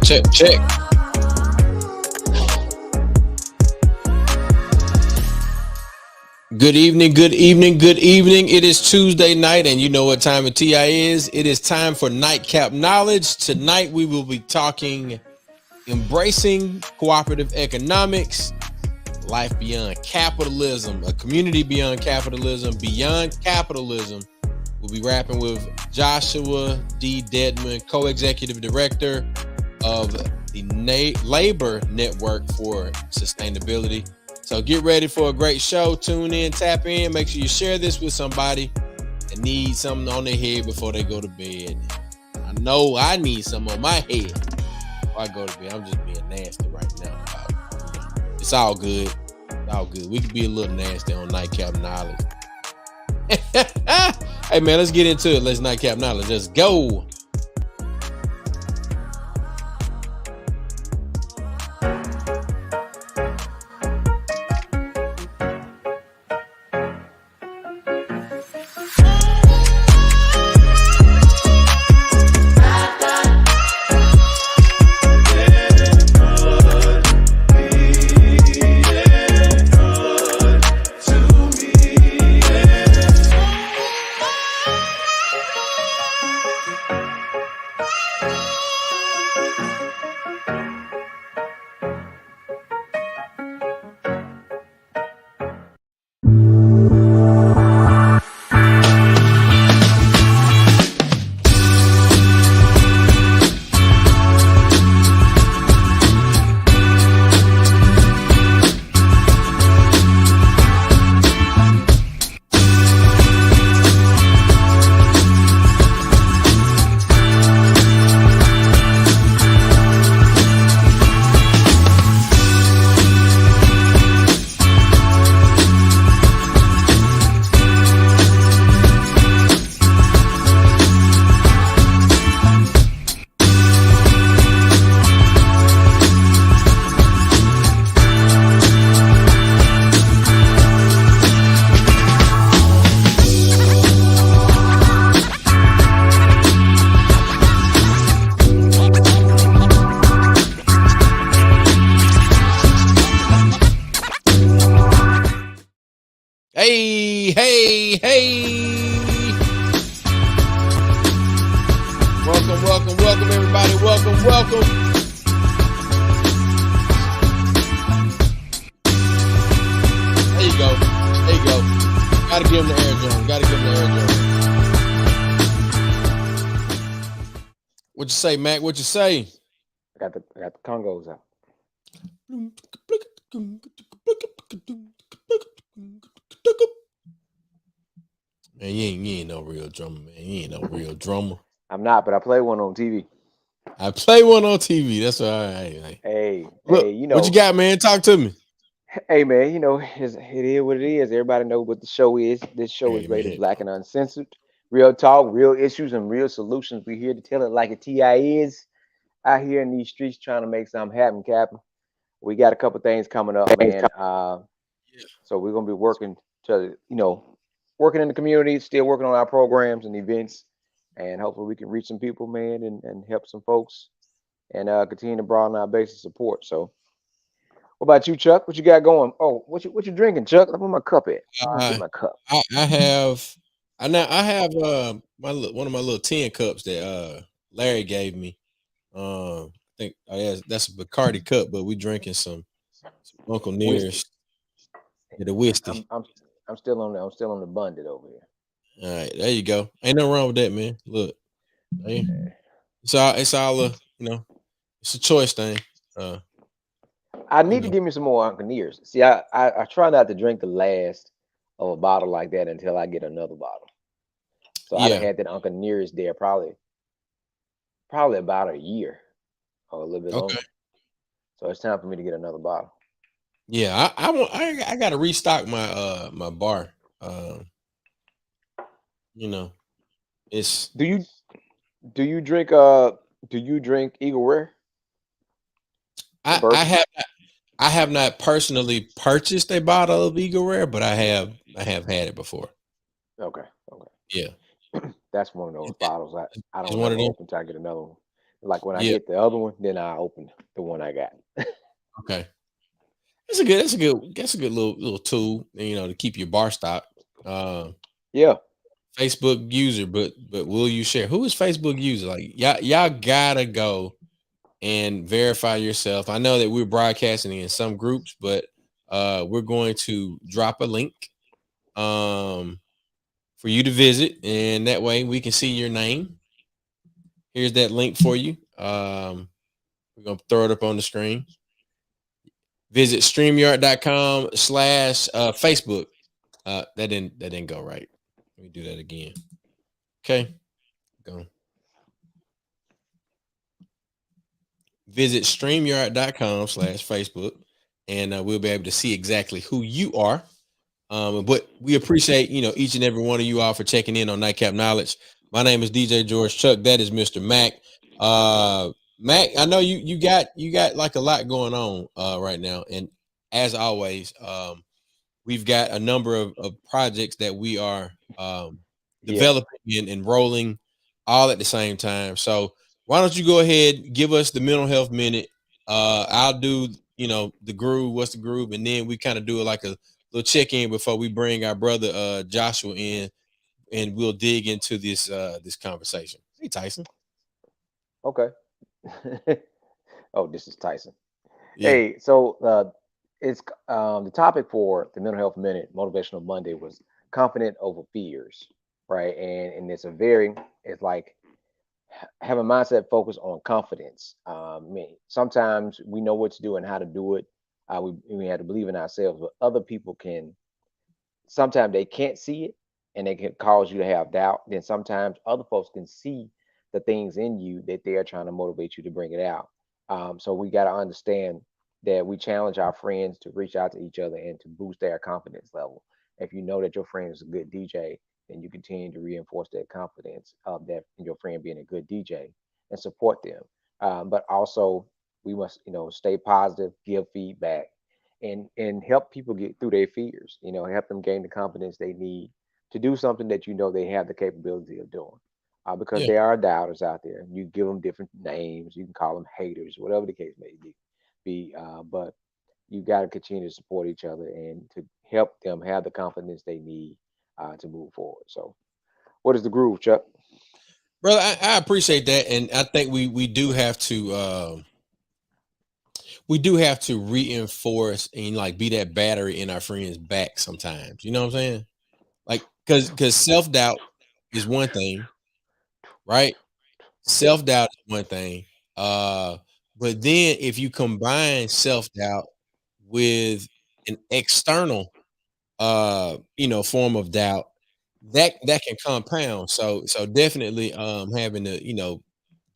Check. Good evening. It is Tuesday night, and you know what time of TI is. It is time for Nightcap Knowledge. Tonight, we will be talking embracing cooperative economics, life beyond capitalism, a community beyond capitalism, beyond capitalism. We'll be rapping with Joshua D. Dedmond, co-executive director of the Labor Network for Sustainability. So get ready for a great show. Tune in, tap in. Make sure you share this with somebody that needs something on their head before they go to bed. I know I need something on my head before I go to bed. I'm just being nasty right now. It's all good. We can be a little nasty on Nightcap Knowledge. Hey man, let's get into it. Let's Nightcap Knowledge. Let's go. Hey. Welcome everybody. Welcome. There you go. Gotta give him the air drum. What you say, Mac? What you say? I got the Congos out. Man, you ain't no real drummer, man. You ain't no real drummer. I'm not, but I play one on TV. That's right. Hey, you know what you got, man? Talk to me. Hey, man, it is what it is. Everybody knows what the show is. This show is rated Black and Uncensored. Real talk, real issues, and real solutions. We're here to tell it like a TI is. Out here in these streets trying to make something happen, Captain. We got a couple things coming up, man. So we're gonna be working to, working in the community, still working on our programs and events, and hopefully we can reach some people, man, and help some folks, and continue to broaden our base of support. So, what about you, Chuck? What you got going? Oh, what you drinking, Chuck? Let me put my cup at. Get my cup. I have one of my little tin cups that Larry gave me. I think that's a Bacardi cup, but we drinking some Uncle Near's. The whiskey. I'm still on the bunded over here. All right, there you go. Ain't nothing wrong with that, man. Look, it's all it's a choice thing. I need to give me some more Uncle Near's. See, I try not to drink the last of a bottle like that until I get another bottle. So I had that Uncle Near's there probably about a year or a little bit longer. So it's time for me to get another bottle. Yeah, I got to restock my my bar. It's do you drink Eagle Rare? I have not personally purchased a bottle of Eagle Rare, but I have had it before. Okay. Yeah. That's one of those bottles I don't know until I get another one. Like when I Yeah. get the other one, then I open the one I got. Okay. That's a good little tool, to keep your bar stock. Uh, Yeah, Facebook user, but will you share? Who is Facebook user? Like y'all gotta go and verify yourself. I know that we're broadcasting in some groups, but we're going to drop a link um for you to visit, and that way we can see your name. Here's that link for you. We're gonna throw it up on the screen. Visit streamyard.com slash Facebook. That didn't go right. Let me do that again. Okay. Go. Visit streamyard.com slash Facebook, and we'll be able to see exactly who you are. But we appreciate, each and every one of you all for checking in on Nightcap Knowledge. My name is DJ George Chuck. That is Mr. Mac. Mac, I know you got like a lot going on right now. And as always, we've got a number of projects that we are yeah. developing and enrolling all at the same time. So why don't you go ahead, give us the mental health minute? I'll do, the groove, what's the groove, and then we kind of do it like a little check-in before we bring our brother Joshua in, and we'll dig into this conversation. Hey Tyson. Okay. Oh, this is Tyson. Yeah. Hey, so it's the topic for the Mental Health Minute Motivational Monday was confident over fears, right? And it's like have a mindset focused on confidence. I mean, sometimes we know what to do and how to do it. We have to believe in ourselves, but other people can sometimes they can't see it and they can cause you to have doubt. Then sometimes other folks can see the things in you that they are trying to motivate you to bring it out. So we got to understand that we challenge our friends to reach out to each other and to boost their confidence level. If you know that your friend is a good DJ, then you continue to reinforce that confidence of that in your friend being a good DJ and support them. But also, we must, stay positive, give feedback, and help people get through their fears. Help them gain the confidence they need to do something that they have the capability of doing. Because Yeah. there are doubters out there. You give them different names. You can call them haters, whatever the case may but you got to continue to support each other and to help them have the confidence they need to move forward. So, what is the groove, Chuck? Brother, I appreciate that. And I think we do have to reinforce and like be that battery in our friends' back sometimes. You know what I'm saying? Like because self-doubt is one thing, right? Self-doubt is one thing. Uh but then if you combine self-doubt with an external form of doubt, that can compound. So definitely having to,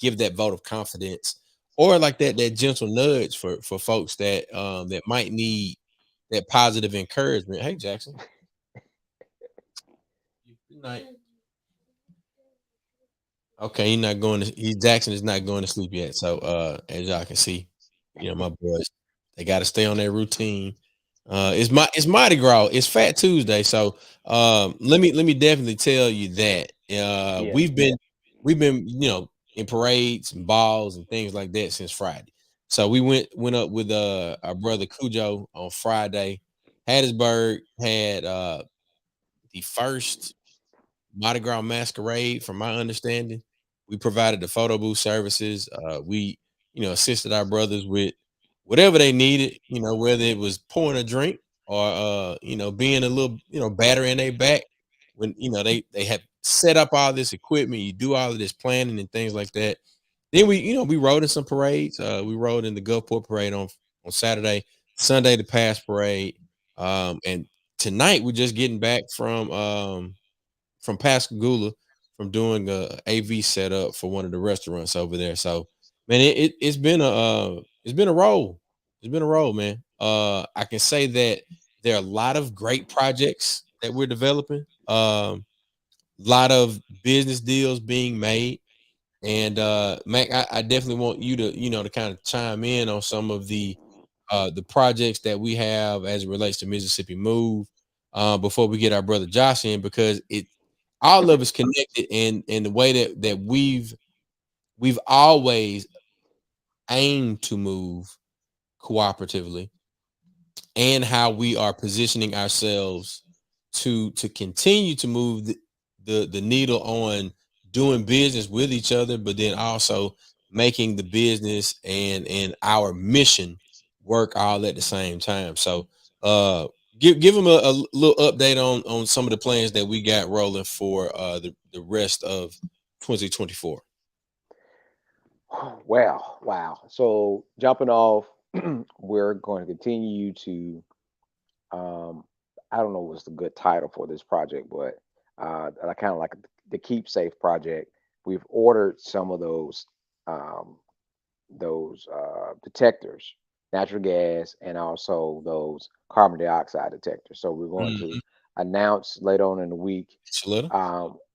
give that vote of confidence, or like that gentle nudge for folks that might need that positive encouragement. Hey Jackson. Good night. Okay, he's not going to. Jackson is not going to sleep yet. So, as y'all can see, my boys, they got to stay on their routine. It's Mardi Gras. It's Fat Tuesday. So, let me definitely tell you that Yeah, we've been in parades and balls and things like that since Friday. So we went up with our brother Cujo on Friday. Hattiesburg had the first Mardi Gras masquerade, from my understanding. We provided the photo booth services. We, assisted our brothers with whatever they needed, whether it was pouring a drink or, being a little, battery in their back when, they have set up all this equipment. You do all of this planning and things like that. Then we rode in some parades. We rode in the Gulfport parade on Saturday, Sunday, the past parade. And tonight we're just getting back from Pascagoula, from doing a AV setup for one of the restaurants over there. So, man, it's been a roll. It's been a roll, man. I can say that there are a lot of great projects that we're developing. A lot of business deals being made. And Mac, I definitely want you to kind of chime in on some of the projects that we have as it relates to Mississippi Move, before we get our brother Josh in, because it all of us connected, and the way that we've always aimed to move cooperatively, and how we are positioning ourselves to continue to move the needle on doing business with each other, but then also making the business and our mission work all at the same time. So give them a little update on some of the plans that we got rolling for the rest of 2024. Wow, wow. So jumping off, we're going to continue to um, I don't know what's the good title for this project, but I kind of like the Keep Safe project. We've ordered some of um, those detectors, natural gas, and also those carbon dioxide detectors. So we're going to Mhm. announce later on in the week It's a little.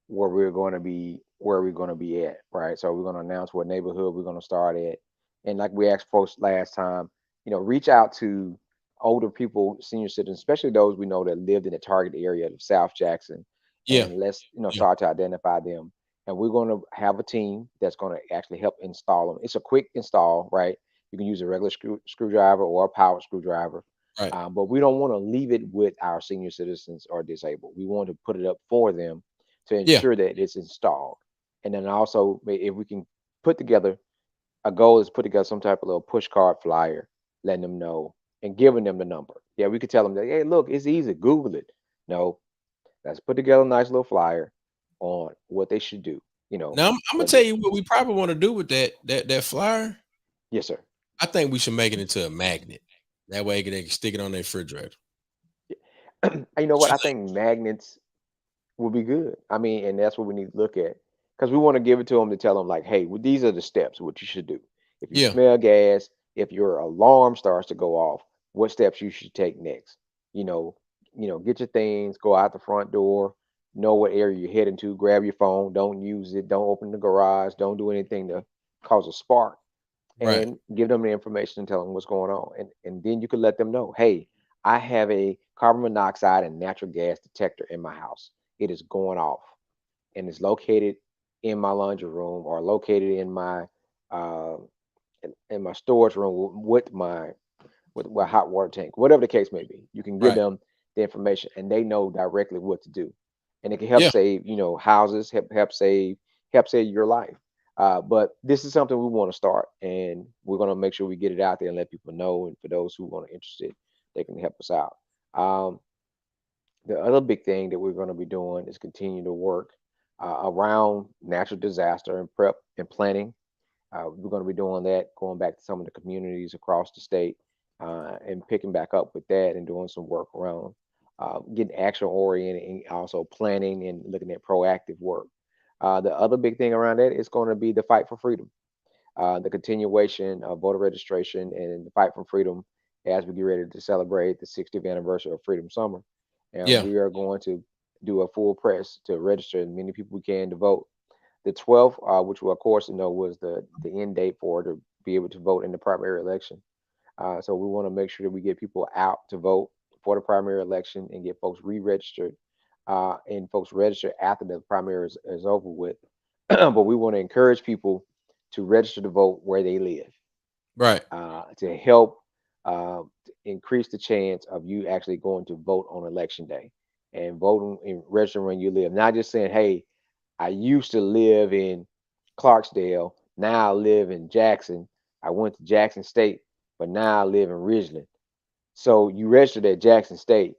where we're going to be at, right? So we're going to announce what neighborhood we're going to start at, and like we asked folks last time, reach out to older people, senior citizens, especially those we know that lived in the target area of South Jackson, Yeah, and let's yeah, start to identify them. And we're going to have a team that's going to actually help install them. It's a quick install, right? You can use a regular screwdriver or a power screwdriver, right. but we don't want to leave it with our senior citizens or disabled. We want to put it up for them to Yeah, ensure that it's installed. And then also, if we can put together a goal is put together some type of little push card flyer, letting them know and giving them the number. Yeah, we could tell them that, hey, look, it's easy, Google it. No, let's put together a nice little flyer on what they should do. now I'm gonna Whether tell you what we probably want to do with that flyer. yes, sir. I think we should make it into a magnet. That way they can stick it on their refrigerator. You know What what? you I think? think magnets will be good. I mean, and that's what we need to look at because we want to give it to them to tell them like, hey, well, these are the steps what you should do. If you Yeah, smell gas, if your alarm starts to go off, what steps you should take next. You know, get your things, go out the front door, know what area you're heading to, grab your phone, don't use it, don't open the garage, don't do anything to cause a spark, right, and give them the information and tell them what's going on. And then you could let them know, hey, I have a carbon monoxide and natural gas detector in my house. It is going off and it's located in my laundry room or located uh, in my storage room with my hot water tank, whatever the case may be. You can give right. them the information and they know directly what to do, and it can help Yeah, save houses, help save your life. But this is something we want to start, and we're going to make sure we get it out there and let people know. And for those who want to interested, they can help us out. Um, the other big thing that we're going to be doing is continue to work around natural disaster and prep and planning. We're going to be doing that, going back to some of the communities across the state and picking back up with that and doing some work around getting action oriented and also planning and looking at proactive work. The other big thing around that is going to be the fight for freedom, the continuation of voter registration and the fight for freedom as we get ready to celebrate the 60th anniversary of Freedom Summer. And yeah, we are going to do a full press to register as many people we can to vote. The 12th, which will, of course, was the end date for to be able to vote in the primary election. So we want to make sure that we get people out to vote for the primary election and get folks re-registered and folks register after the primary is over with. But we want to encourage people to register to vote where they live right, to help to increase the chance of you actually going to vote on election day and voting and registering where you live. Not just saying, hey, I used to live in Clarksdale. Now I live in Jackson. I went to Jackson State, but now I live in Ridgeland. So you registered at Jackson State.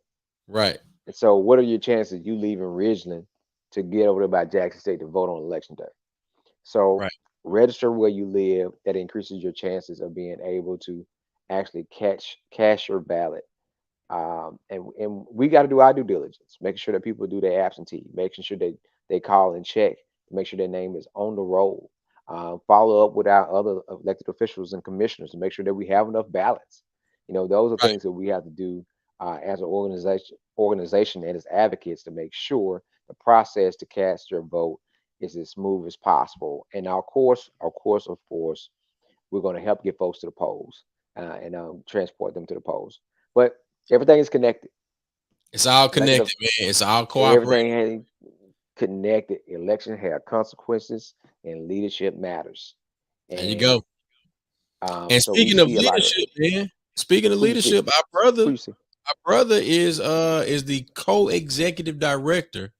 right, And so what are your chances you leaving Ridgeland to get over there by Jackson State to vote on election day? So right. register where you live. That increases your chances of being able to actually cast your ballot, and we got to do our due diligence, making sure that people do their absentee, making sure they call and check to make sure their name is on the roll. Follow up with our other elected officials and commissioners to make sure that we have enough ballots. Those are Right. things that we have to do as an organization and as advocates to make sure the process to cast your vote is as smooth as possible. And of course, we're going to help get folks to the polls and transport them to the polls. But everything is connected. It's all Elected, connected, man. It's all cooperating. everything had connected. Election had consequences. and leadership matters. There you And go. And so we speaking of see a lot of leadership, man. Speaking of who you see, leadership, who you see. our brother is the co-executive director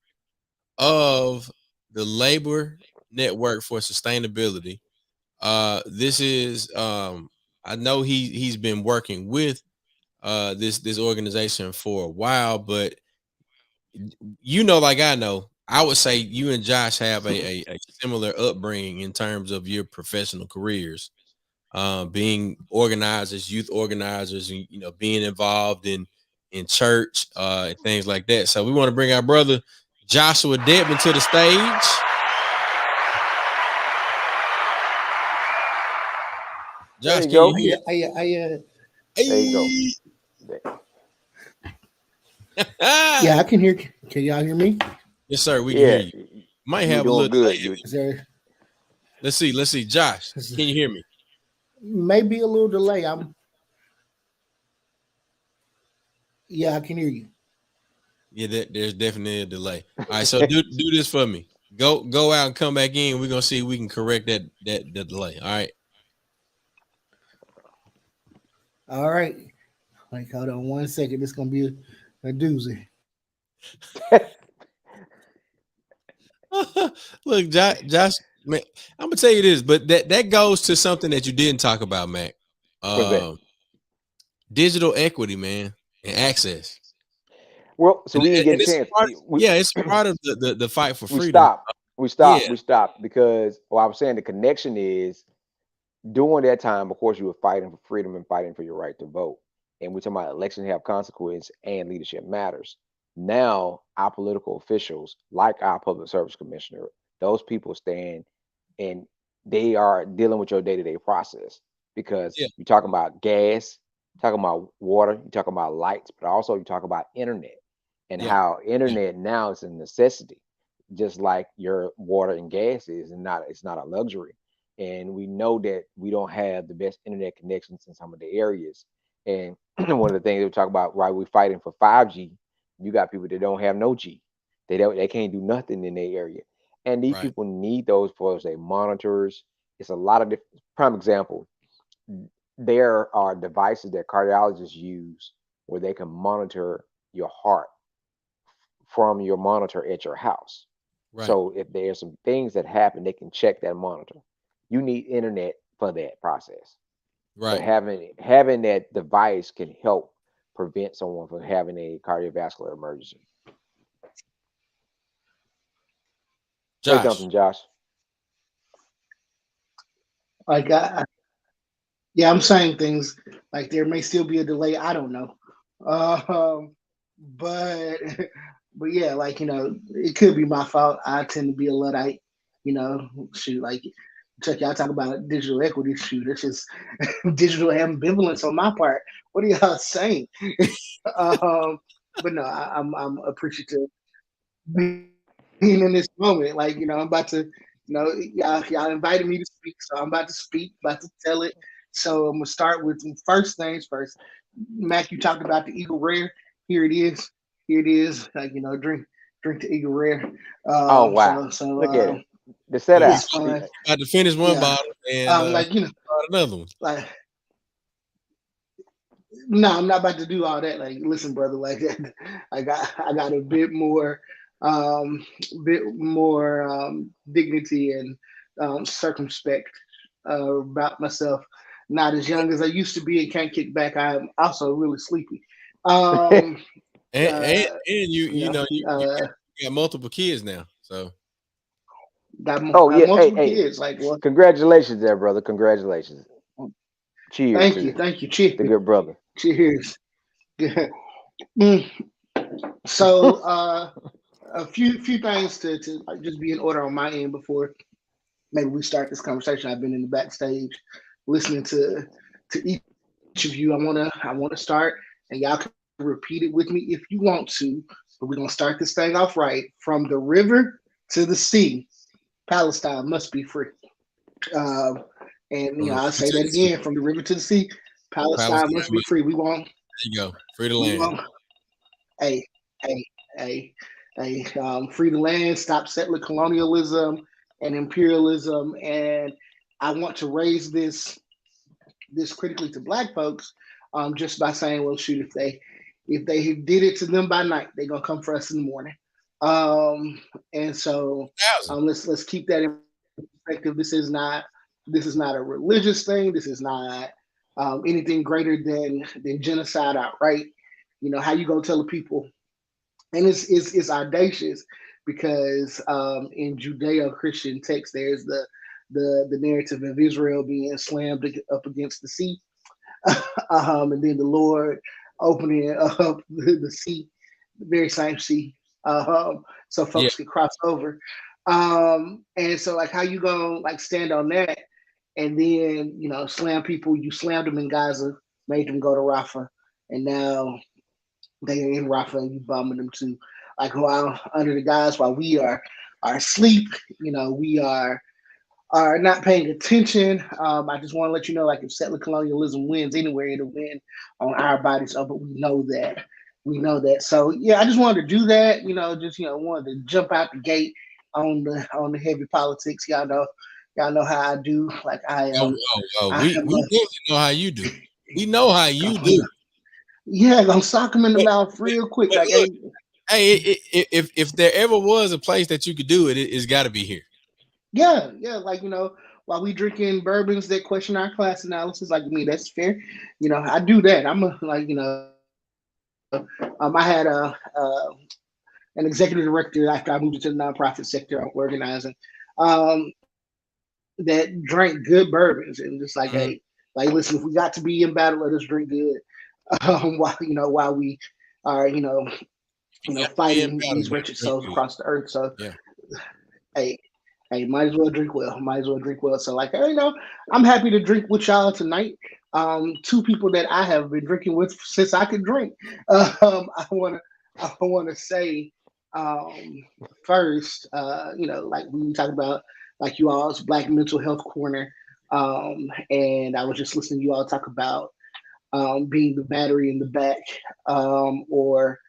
of the Labor Network for Sustainability. This is I know he's been working with this organization for a while, but like I know, I would say you and Josh have a similar upbringing in terms of your professional careers, being organizers, youth organizers, and being involved in church and things like that. So we want to bring our brother Joshua Dedmond to the stage. There Josh, you can you go. hear? There you go. Hey. Yeah, I can hear. Can y'all hear me? Yes, sir. We can hear Yeah, you. Might you're have a doing little good. delay. Is there Let's see. Josh, can you hear me? maybe a little delay? Yeah, I can hear you. Yeah, there's definitely a delay. All right, so do this for me. Go out and come back in. We're gonna see if we can correct that delay. All right. All right. Like, hold on 1 second. It's gonna be a doozy. Look, Josh, man, I'm gonna tell you this, but that goes to something that you didn't talk about, Mac. What's that? Um, Digital equity, man, and access, Well, so and, we didn't get a it's chance. part. Yeah, it's part of the fight for We freedom. stopped. We Yeah, stopped. We stopped because, well, I was saying the connection is during that time, of course, you were fighting for freedom and fighting for your right to vote. And we're talking about elections have consequence and leadership matters. Now, our political officials, like our public service commissioner, those people stand and they are dealing with your day-to-day process because yeah, you're talking about gas, talking about water, you're talking about lights, but also you talk about internet and yeah, how yeah. internet now is a necessity, just like your water and gas is, and not it's not a luxury. And we know that we don't have the best internet connections in some of the areas. And one of the things we talk about why we're fighting for 5G, you got people that don't have no G. They can't do nothing in their area. And these Right, people need those for say monitors. It's a lot of different prime example. There are devices that cardiologists use where they can monitor your heart from your monitor at your house. right, So if there's some things that happen, they can check that monitor. You need internet for that process. But right. having that device can help prevent someone from having a cardiovascular emergency. Say Josh, something, Josh. Like, yeah, I'm saying things like there may still be a delay. I don't know. But but yeah, like it could be my fault. I tend to be a luddite. Shoot, like check y'all talk about digital equity. Shoot, it's just digital ambivalence on my part. What are y'all saying? um, but no, I'm appreciative being in this moment. Like, I'm about to, y'all invited me to speak, so I'm about to speak, about to tell it. So I'm gonna start with first things first. Mac, you talked about the Eagle Rare. Here it is. Here it is. Like, drink the Eagle Rare. Oh Um, wow. so so Look at uh, it. The look, setup. it's fun. about to finish one Yeah. bottle and Like start another one. like no, I'm not about to do all that. Like, listen, brother, like I got a bit more dignity and circumspect about myself. Not as young as I used to be and can't kick back. I'm also really sleepy. Um, And uh, you you you know, know you uh, got multiple kids now, so Oh got yeah. Hey, multiple hey. kids. Like, well, Congratulations there, brother. Congratulations. Cheers thank to you, thank you. Cheers, the good brother. cheers. Mm. So, a few things to like just be in order on my end before maybe we start this conversation. I've been in the backstage listening to each of you. I wanna start, and y'all can repeat it with me if you want to. But we're gonna start this thing off right. From the river to the sea, Palestine must be free. Um, and from the I'll river say to that the sea, again. From the river to the sea, Palestine Palestine must be must free. be free. There you go, free the We land. want, hey, hey, hey, free the land, stop settler colonialism, and imperialism. And I want to raise this critically to Black folks, just by saying, well, shoot, if they did it to them by night, they're gonna come for us in the morning. Um, and so Thousand. let's keep that in perspective. This is not a religious thing. This is not anything greater than genocide outright. How you gonna tell the people? And it's audacious because in Judeo-Christian text, there's the narrative of Israel being slammed up against the sea, and then the Lord opening up the sea, the very same sea, so Yeah. folks can cross over. And so, like, how you gonna like stand on that, and then slam people? You slammed them in Gaza, made them go to Rafah, and now they are in Rafah, and you bombing them too. Like, while under the guise, while we are asleep, we are not paying attention. I just want to let you know, like, if settler colonialism wins anywhere, it'll win on our bodies. Oh, but we know that. We know that. So yeah, I just wanted to do that. Just wanted to jump out the gate on the heavy politics. Y'all know how I do. Like, I Oh, am. oh, oh. I We am. definitely know how you do. We know how you do. Yeah, gonna sock him in the But, mouth real quick. but Like, look, hey, hey, if there ever was a place that you could do it, it's got to be here. yeah, yeah. Like, while we drinking bourbons that question our class analysis, like, me, that's fair. I do that. I'm a, like, I had an executive director after I moved into the nonprofit sector I'm organizing, that drank good bourbons, and just like, hey, Mhm. like, listen, if we got to be in battle, let us drink good. While we are, You got to be in fighting battle, these but wretched drink souls good. across the earth. So, Yeah. hey, hey, might as well drink well. Might as well drink well. So, like, hey, I'm happy to drink with y'all tonight. Two people that I have been drinking with since I could drink. I wanna say, um, first, like, we talk about, like, you all's Black Mental Health Corner, and I was just listening to you all talk about being the battery in the back, or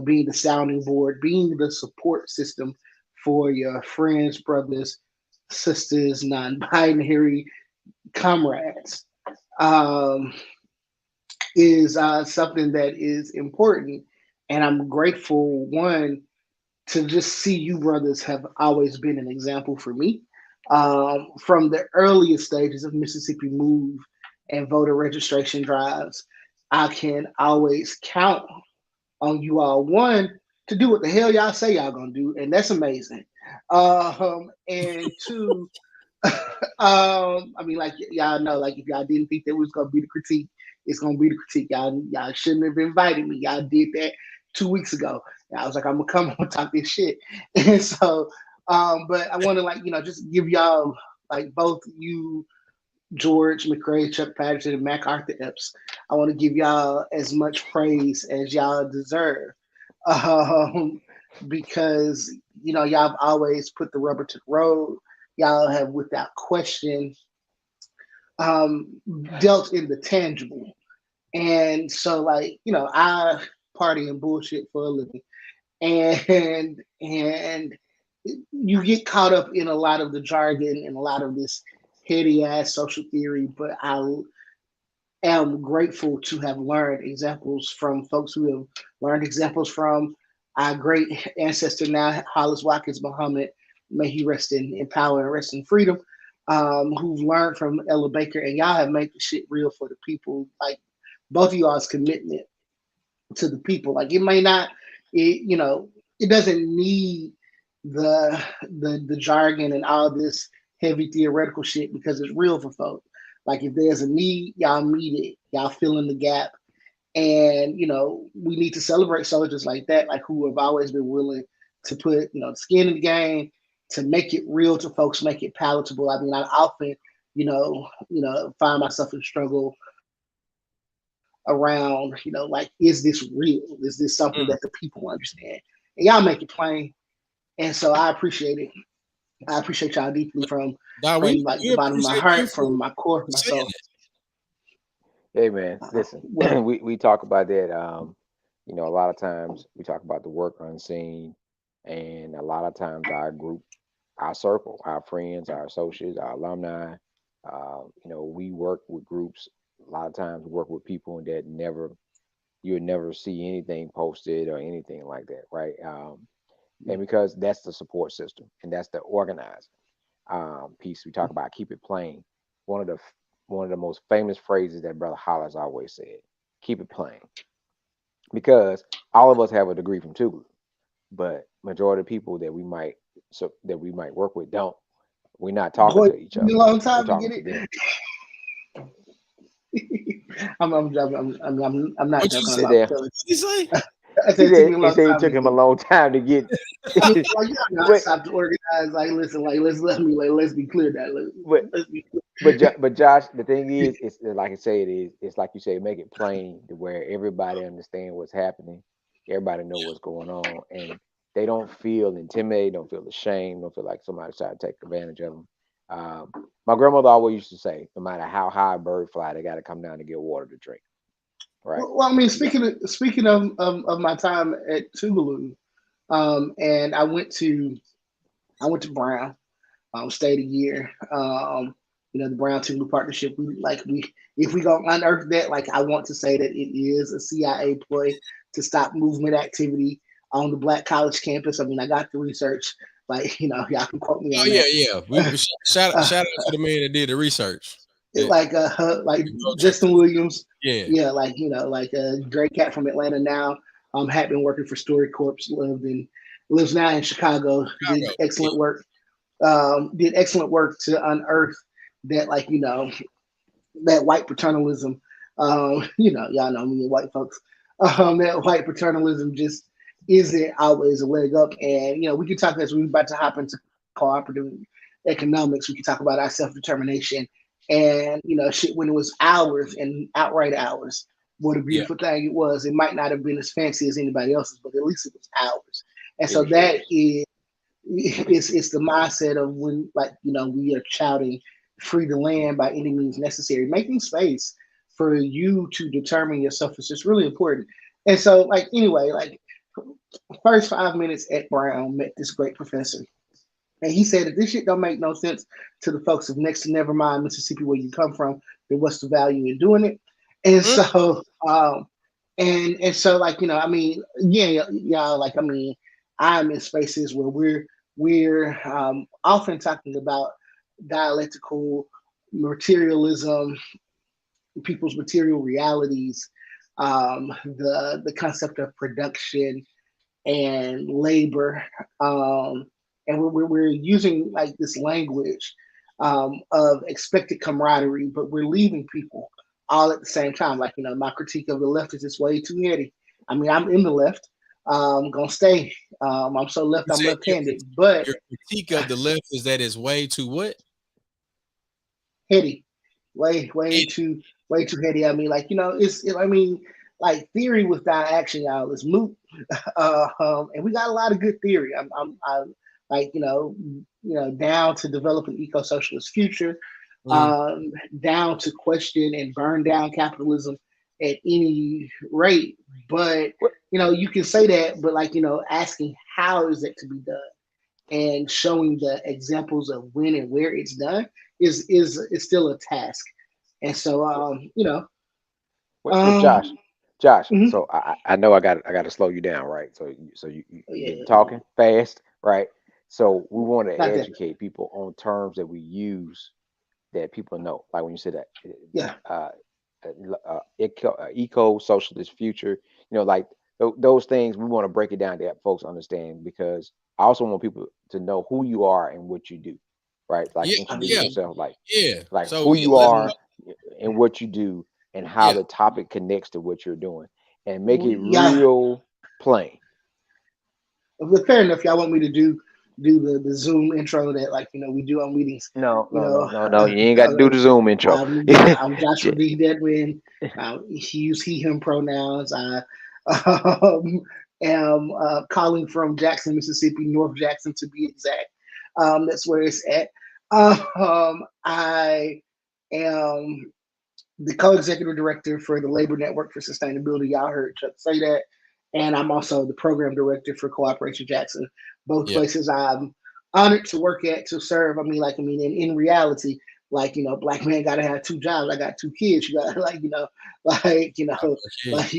being the sounding board, being the support system for your friends, brothers, sisters, non-binary comrades, um, is something that is important. And I'm grateful, one, to just see you brothers have always been an example for me, from the earliest stages of Mississippi Move and voter registration drives. I can always count on you all, one, to do what the hell y'all say y'all gonna do, and that's amazing. And two, I mean, like, y'all know, like, if y'all didn't think that was gonna be the critique, it's gonna be the critique. Y'all shouldn't have invited me. Y'all did that 2 weeks ago. And I was like, I'm gonna come and talk this shit. And so, but I want to, like, just give y'all, like, both you, George McRae, Chuck Patterson, and MacArthur Epps. I want to give y'all as much praise as y'all deserve, um, because y'all have always put the rubber to the road. Y'all have, without question, um, dealt in the tangible. And so, like, I party and bullshit for a living, and you get caught up in a lot of the jargon and a lot of this heady ass social theory. But I am grateful to have learned examples from folks who have learned examples from our great ancestor now, Hollis Watkins Muhammad. May he rest in power and rest in freedom. Who've learned from Ella Baker, and y'all have made the shit real for the people. Like, both of y'all's commitment to the people. Like, it may not, it doesn't need the jargon and all this heavy theoretical shit, because it's real for folks. Like, if there's a need, y'all meet it. Y'all fill in the gap. And we need to celebrate soldiers like that, like, who have always been willing to put skin in the game, to make it real to folks, make it palatable. I mean, I often find myself in struggle around, like, is this real? Is this something that the Mm. people understand? And y'all make it plain. And so I appreciate it. I appreciate y'all deeply, Nah, from we like we the bottom of my appreciate you heart, for from my core, my saying soul. that. Hey man, listen, Well, we talk about that. A lot of times we talk about the work unseen, and a lot of times our group our circle, our friends, our associates, our alumni. We work with groups. A lot of times, work with people that you'll never see anything posted or anything like that, right? And because that's the support system and that's the organizing piece we talk about. Keep it plain. One of the one of the most famous phrases that Brother Hollis always said: "Keep it plain," because all of us have a degree from Tulu, but majority of people that we might work with don't. We're not talking Boy, it to each took me a other. long We're time to talking get to it. them. I'm not What you joking. say? Sit I'm there. telling What you say? I said it took me a He long said it time to took him a get. long time to get. I mean, like you know, I but stopped to organize. Like, listen, like let's be clear that but let's be clear. but Josh, the thing is, it's like I say, it's like you say, make it plain to where everybody understand what's happening, everybody know what's going on, and they don't feel intimidated, don't feel ashamed, don't feel like somebody's trying to take advantage of them. Um, my grandmother always used to say, no matter how high a bird fly, they got to come down to get water to drink, right? Well, I mean, You got speaking of my time at Tuvalu, and I went to Brown, stayed a year. The Brown Tuvalu partnership. We if we gonna unearth that, like I want to say that it is a CIA ploy to stop movement activity on the Black college campus. I mean, I got the research. Like y'all can quote me Oh on yeah, that. yeah. Shout out to the man that did the research. That, Like go check Justin Williams, yeah. yeah, like Dre Cat from Atlanta now, had been working for Story Corps, lives now in Chicago, Chicago. Yeah. did excellent work to unearth that, that white paternalism, y'all know me and white folks, that white paternalism just isn't always a leg up. And we can talk, as we're about to hop into cooperative economics, we can talk about our self-determination and shit, when it was ours and outright ours, what a Yeah. beautiful thing it was. It might not have been as fancy as anybody else's, but at least it was ours. And it so was that yours. is, it's the mindset of when, we are shouting free the land by any means necessary, making space for you to determine yourself is just really important. And so, anyway, first 5 minutes at Brown, met this great professor, and he said, if this shit don't make no sense to the folks of next to Nevermind, Mississippi, where you come from, then what's the value in doing it? And Mm, so, and so, I mean, yeah, I mean, I'm in spaces where we're often talking about dialectical materialism, people's material realities, the concept of production and labor, um, and we're using like this language of expected camaraderie, but we're leaving people all at the same time. My critique of the left is it's way too heady. I mean, I'm in the left, gonna stay. I'm so left, you I'm said left-handed, but your critique of the left is that it's way too what? heady, way Heady. way too heady. I mean, I mean, like theory without action, y'all, is moot. And we got a lot of good theory. I'm like down to develop an eco-socialist future, Mm, down to question and burn down capitalism at any rate. But What you can say that, but asking how is it to be done and showing the examples of when and where it's done is still a task. And so, what um, Josh. mhm. So I know I got to slow you down, right? Oh, You yeah, getting talking fast, right? So we want to not that, educate people on terms that we use that people know. Like when you say that yeah. uh, eco socialist future, like those things, we want to break it down to help folks understand because I also want people to know who you are and what you do, right? Like yeah, introduce yeah, Absolutely. yourself, yeah. like So who yeah, you let them are know. and what you do and how Yeah. the topic connects to what you're doing and make it Yeah, real plain. but fair enough. Y'all want me to do the Zoom intro that we do on meetings. No, You no, no, know, no, no. You ain't got to do the Zoom intro. I'm Joshua D. Dedmond. He use he him pronouns. I um, am calling from Jackson, Mississippi, North Jackson to be exact. That's where it's at. I am the co-executive director for the Labor Network for Sustainability. Y'all heard Chuck say that. And I'm also the program director for Cooperation Jackson. Both Yeah. places I'm honored to work at, to serve. In reality, like, black man got to have two jobs. I got two kids. You got like, like, Yeah. like,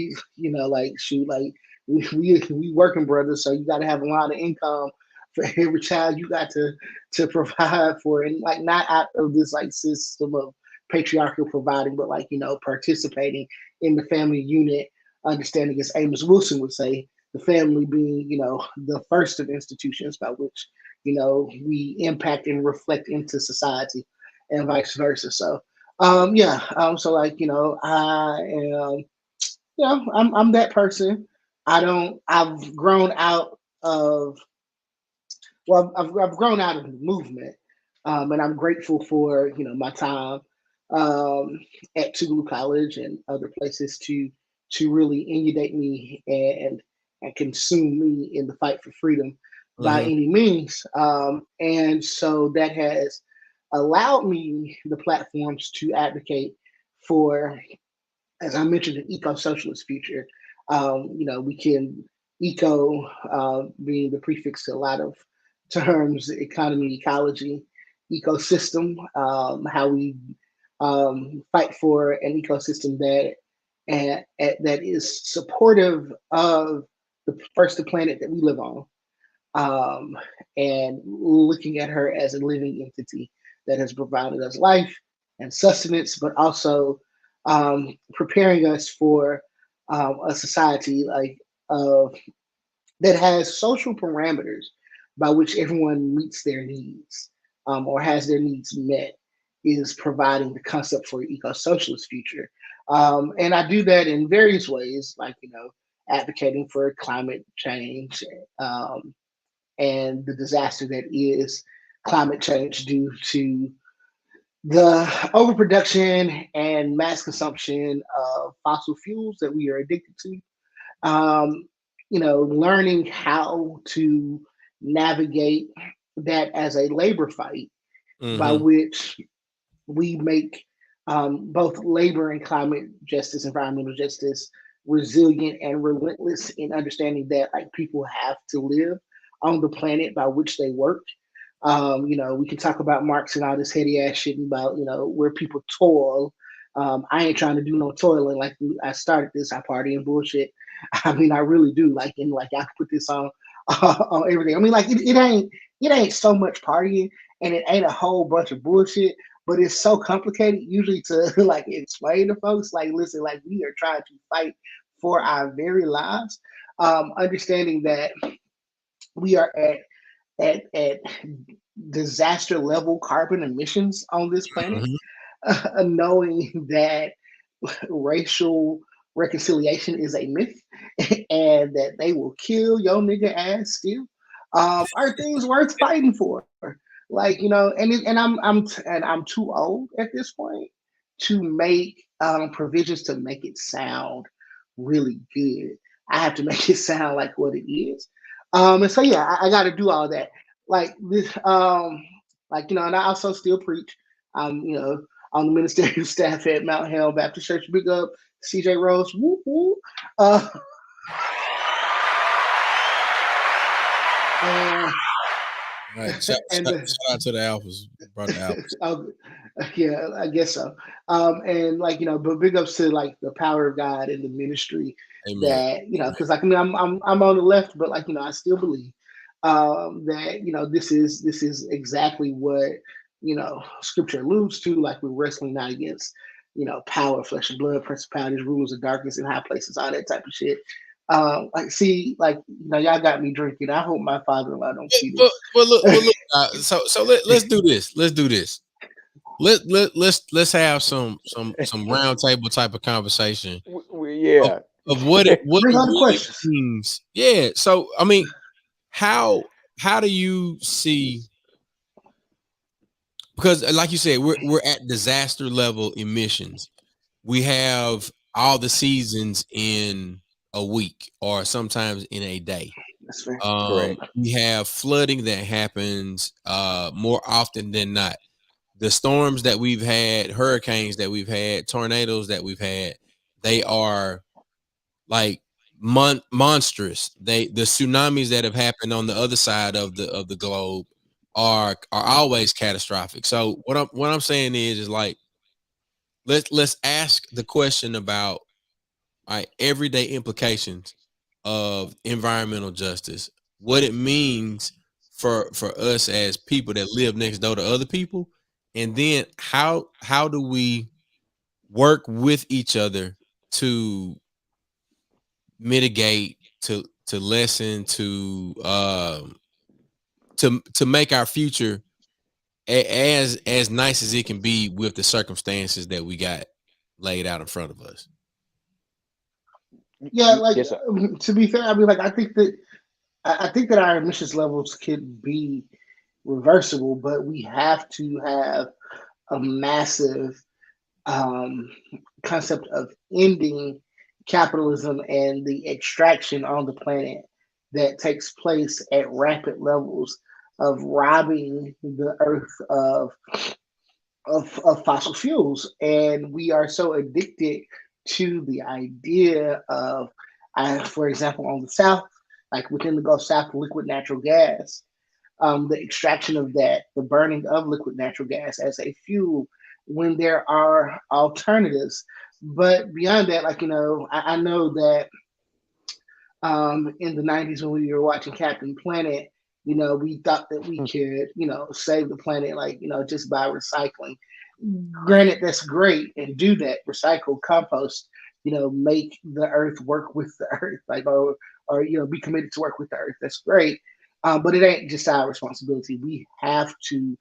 like, shoot, like, we working brothers, so you got to have a lot of income for every child you got to provide for, and like not out of this like system of patriarchal providing, but like, participating in the family unit, understanding, as Amos Wilson would say, the family being, the first of institutions by which, we impact and reflect into society, and vice versa. So, yeah. So like, I am, I'm that person. I've grown out of, I've grown out of the movement, and I'm grateful for, my time, um, at Tougaloo College and other places to really inundate me and consume me in the fight for freedom by Mm-hmm. any means. And so that has allowed me the platforms to advocate for, as I mentioned, an eco-socialist future. We can eco, being the prefix to a lot of terms, economy, ecology, ecosystem, how we fight for an ecosystem that is supportive of the planet that we live on, um, and looking at her as a living entity that has provided us life and sustenance, but also preparing us for a society like of that has social parameters by which everyone meets their needs, or has their needs met, is providing the concept for an eco-socialist future. And I do that in various ways, like, advocating for climate change, um, and the disaster that is climate change due to the overproduction and mass consumption of fossil fuels that we are addicted to. Um, Learning how to navigate that as a labor fight by Mm-hmm. which we make, both labor and climate justice, environmental justice, resilient and relentless in understanding that like people have to live on the planet by which they work. We can talk about Marx and all this heady ass shit about, where people toil. I ain't trying to do no toiling. Like, I started this, I party and bullshit. I really do. Like, and like I could put this on on everything. Like it ain't so much partying, and it ain't a whole bunch of bullshit, but it's so complicated usually to like explain to folks. Like, listen, like we are trying to fight for our very lives, understanding that we are at disaster level carbon emissions on this planet, Mm-hmm. knowing that racial reconciliation is a myth and that they will kill your nigga ass still, are things worth fighting for. Like, and I'm too old at this point to make provisions to make it sound really good. I have to make it sound like what it is. And so yeah, I got to do all that. Like this, and I also still preach. On the ministerial staff at Mount Hell Baptist Church. Big up CJ Rose. Woo woo. Uh, and All right. Shout, and shout, shout out to the Alphas. Brought the Alphas. oh, yeah, I guess so. And like, but big ups to like the power of God and the ministry Amen. that, because like, I'm on the left, but like, I still believe that, this is exactly what, scripture alludes to. Like, we're wrestling not against, power, flesh and blood, principalities, rulers of darkness in high places, all that type of shit. Like, see, like, y'all got me drinking. I hope my father-in-law don't see Look. this. Let's do this. Let's do this. Let's have some round table type of conversation of, Yeah. of what it Bring on the really questions. means. Yeah. So how how do you see, because like you said, we're at disaster level emissions. We have all the seasons in a week or sometimes in a day. That's fair. Correct. We have flooding that happens more often than not. The storms that we've had, hurricanes that we've had, tornadoes that we've had, they are like monstrous. The tsunamis that have happened on the other side of the globe are always catastrophic. So what I'm saying is like let's ask the question about everyday implications of environmental justice, what it means for us as people that live next door to other people, and then how do we work with each other to mitigate, to lessen, to make our future as nice as it can be with the circumstances that we got laid out in front of us. Yeah, like Yes, sir. to be fair, I mean, like I think that our emissions levels could be reversible, but we have to have a massive um, concept of ending capitalism and the extraction on the planet that takes place at rapid levels of robbing the earth of fossil fuels. And we are so addicted to the idea of, for example, on the South, like within the Gulf South, liquid natural gas, the extraction of that, the burning of liquid natural gas as a fuel when there are alternatives. But beyond that, like, I know that in the 90s when we were watching Captain Planet, we thought that we could, save the planet, like, just by recycling. Granted, that's great and do that, recycle, compost, make the earth work with the earth, like, or be committed to work with the earth. That's great. But it ain't just our responsibility. We have to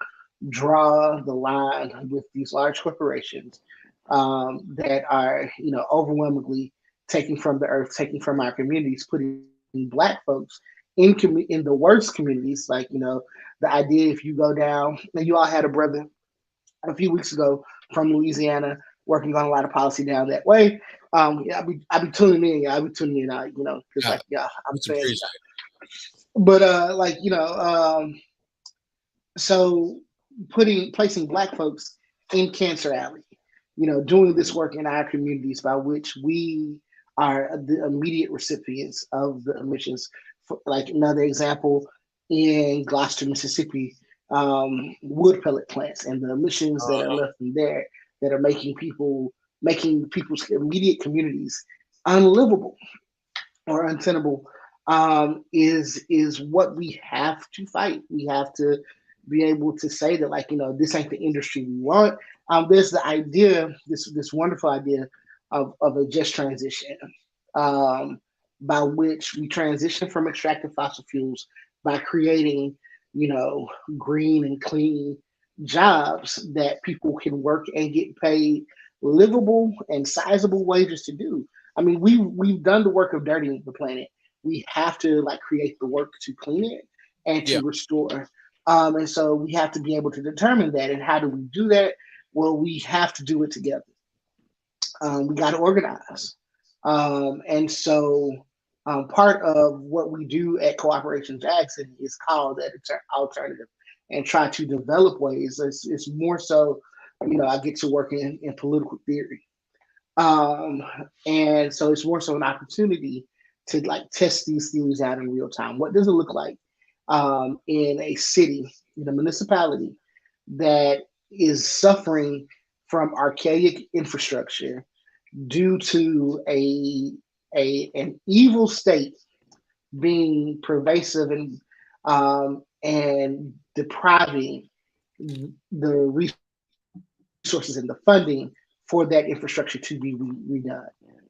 draw the line with these large corporations that are, overwhelmingly taking from the earth, taking from our communities, putting Black folks in the worst communities. Like, the idea if you go down, and you all had a brother a few weeks ago from Louisiana working on a lot of policy down that way. Yeah, I be tuning in, yeah, I be tuning in out, because Yeah, like, yeah, I'm much fans. appreciated. But like, so placing Black folks in Cancer Alley, doing this work in our communities by which we are the immediate recipients of the emissions. Like another example, in Gloucester, Mississippi, wood pellet plants and the emissions that are Uh-huh. left in there that are making people's immediate communities unlivable or untenable, is what we have to fight. We have to be able to say that, like, this ain't the industry we want. There's the idea, this wonderful idea of a just transition, um, by which we transition from extractive fossil fuels by creating, green and clean jobs that people can work and get paid livable and sizable wages to do. I mean, we've done the work of dirtying the planet. We have to, like, create the work to clean it and Yeah. to restore. And so we have to be able to determine that. And how do we do that? Well, we have to do it together. We got to organize. And so part of what we do at Cooperation Jackson is called that alternative and try to develop ways. It's more so, I get to work in political theory. Um, and so it's more so an opportunity to, like, test these theories out in real time. What does it look like in a city, in a municipality that is suffering from archaic infrastructure due to an evil state being pervasive and depriving the resources and the funding for that infrastructure to be redone.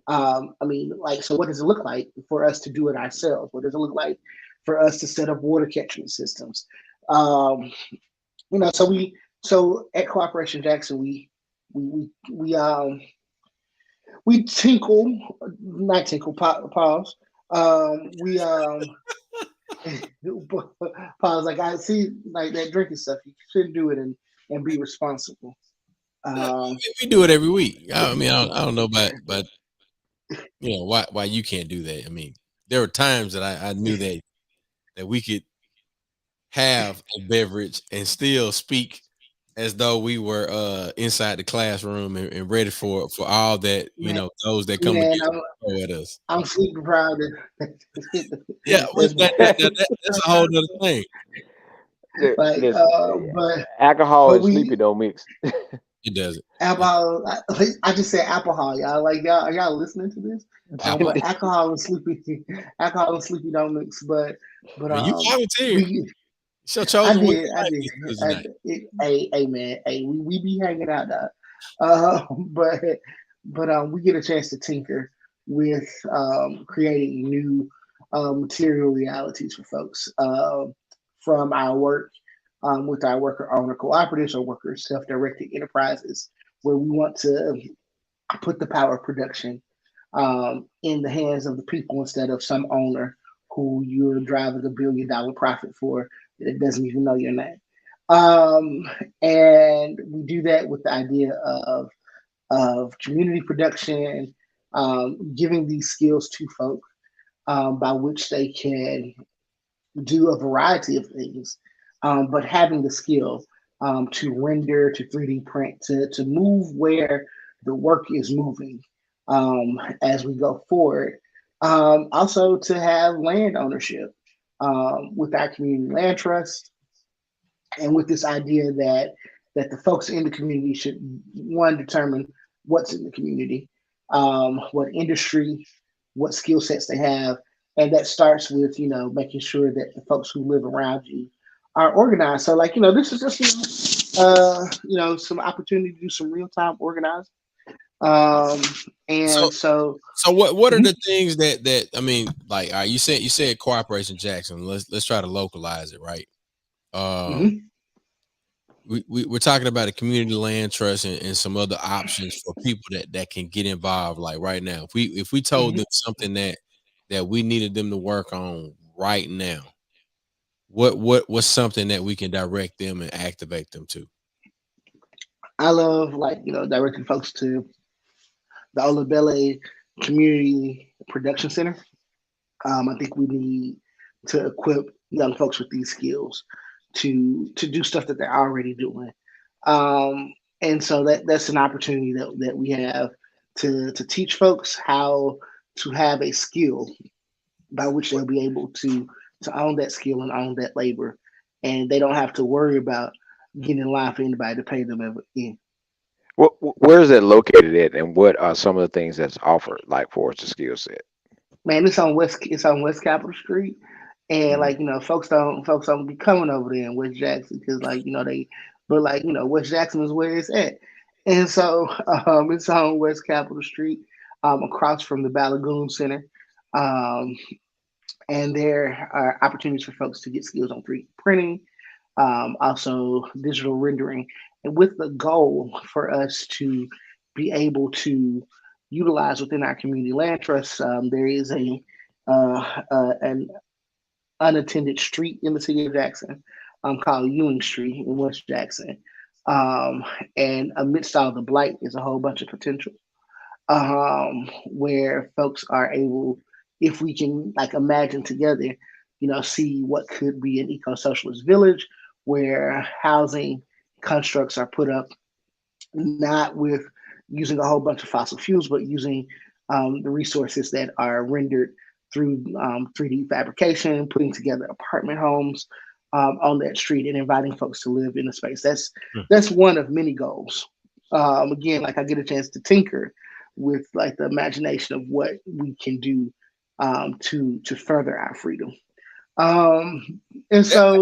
I mean, like, so what does it look like for us to do it ourselves? What does it look like for us to set up water catchment systems? Um, so at Cooperation Jackson, we we we um we tinkle, not tinkle, pause. We pause, like, I see, like, that drinking stuff. You shouldn't do it and be responsible. No, Um, we do it every week. I mean, I don't know but why you can't do that. I mean, there were times that I knew that we could have a beverage and still speak as though we were inside the classroom and ready for all that, man, those that come man, against us throw at us. I'm sleep deprived. Yeah, That's that's a whole other thing. like, Listen, alcohol but and we sleepy don't mix. It doesn't. alcohol. I just said alcohol, y'all. Like y'all, are y'all listening to this? Apple. But alcohol and sleepy, alcohol and sleepy don't mix. But I mean, you volunteered. we. It's your I chosen way did, I of did. life this tonight. Hey, man, hey, we be hanging out, dog. But we get a chance to tinker with creating new material realities for folks from our work with our worker owner cooperatives or worker self-directed enterprises, where we want to put the power of production in the hands of the people instead of some owner who you're driving $1 billion profit for that doesn't even know your name. Um, and we do that with the idea of community production, giving these skills to folk by which they can do a variety of things, but having the skill to render, to 3D print, to move where the work is moving as we go forward. Also, to have land ownership with our community land trust, and with this idea that the folks in the community should one determine what's in the community, what industry, what skill sets they have, and that starts with making sure that the folks who live around you are organized. So like this is just some opportunity to do some real time organizing. Um, So, and so so what are mhm, the things that I mean? Like, you said Cooperation Jackson. Let's try to localize it, right? Um, mhm, we're talking about a community land trust and some other options for people that can get involved. Like right now, if we told mhm. them something that we needed them to work on right now, what's something that we can direct them and activate them to? I love like directing folks to the Olabelle Community Production Center. I think we need to equip young folks with these skills to do stuff that they're already doing. And so that's an opportunity that we have to teach folks how to have a skill by which they'll be able to own that skill and own that labor, and they don't have to worry about getting in line for anybody to pay them ever again. Where is it located at, and what are some of the things that's offered, like for us the skill set? Man, it's on West Capitol Street, and Mhm. like folks don't be coming over there in West Jackson because like but like West Jackson is where it's at, and so it's on West Capitol Street, across from the Balagoon Center, um, and there are opportunities for folks to get skills on 3D printing, also digital rendering, and with the goal for us to be able to utilize within our community land trust. There is an unattended street in the city of Jackson called Ewing Street in West Jackson. Um, and amidst all the blight is a whole bunch of potential where folks are able, if we can like imagine together, see what could be an eco-socialist village where housing constructs are put up not with using a whole bunch of fossil fuels, but using the resources that are rendered through 3D fabrication, putting together apartment homes on that street, and inviting folks to live in the space. That's one of many goals. Again, like I get a chance to tinker with like the imagination of what we can do to further our freedom. Um, and That, so,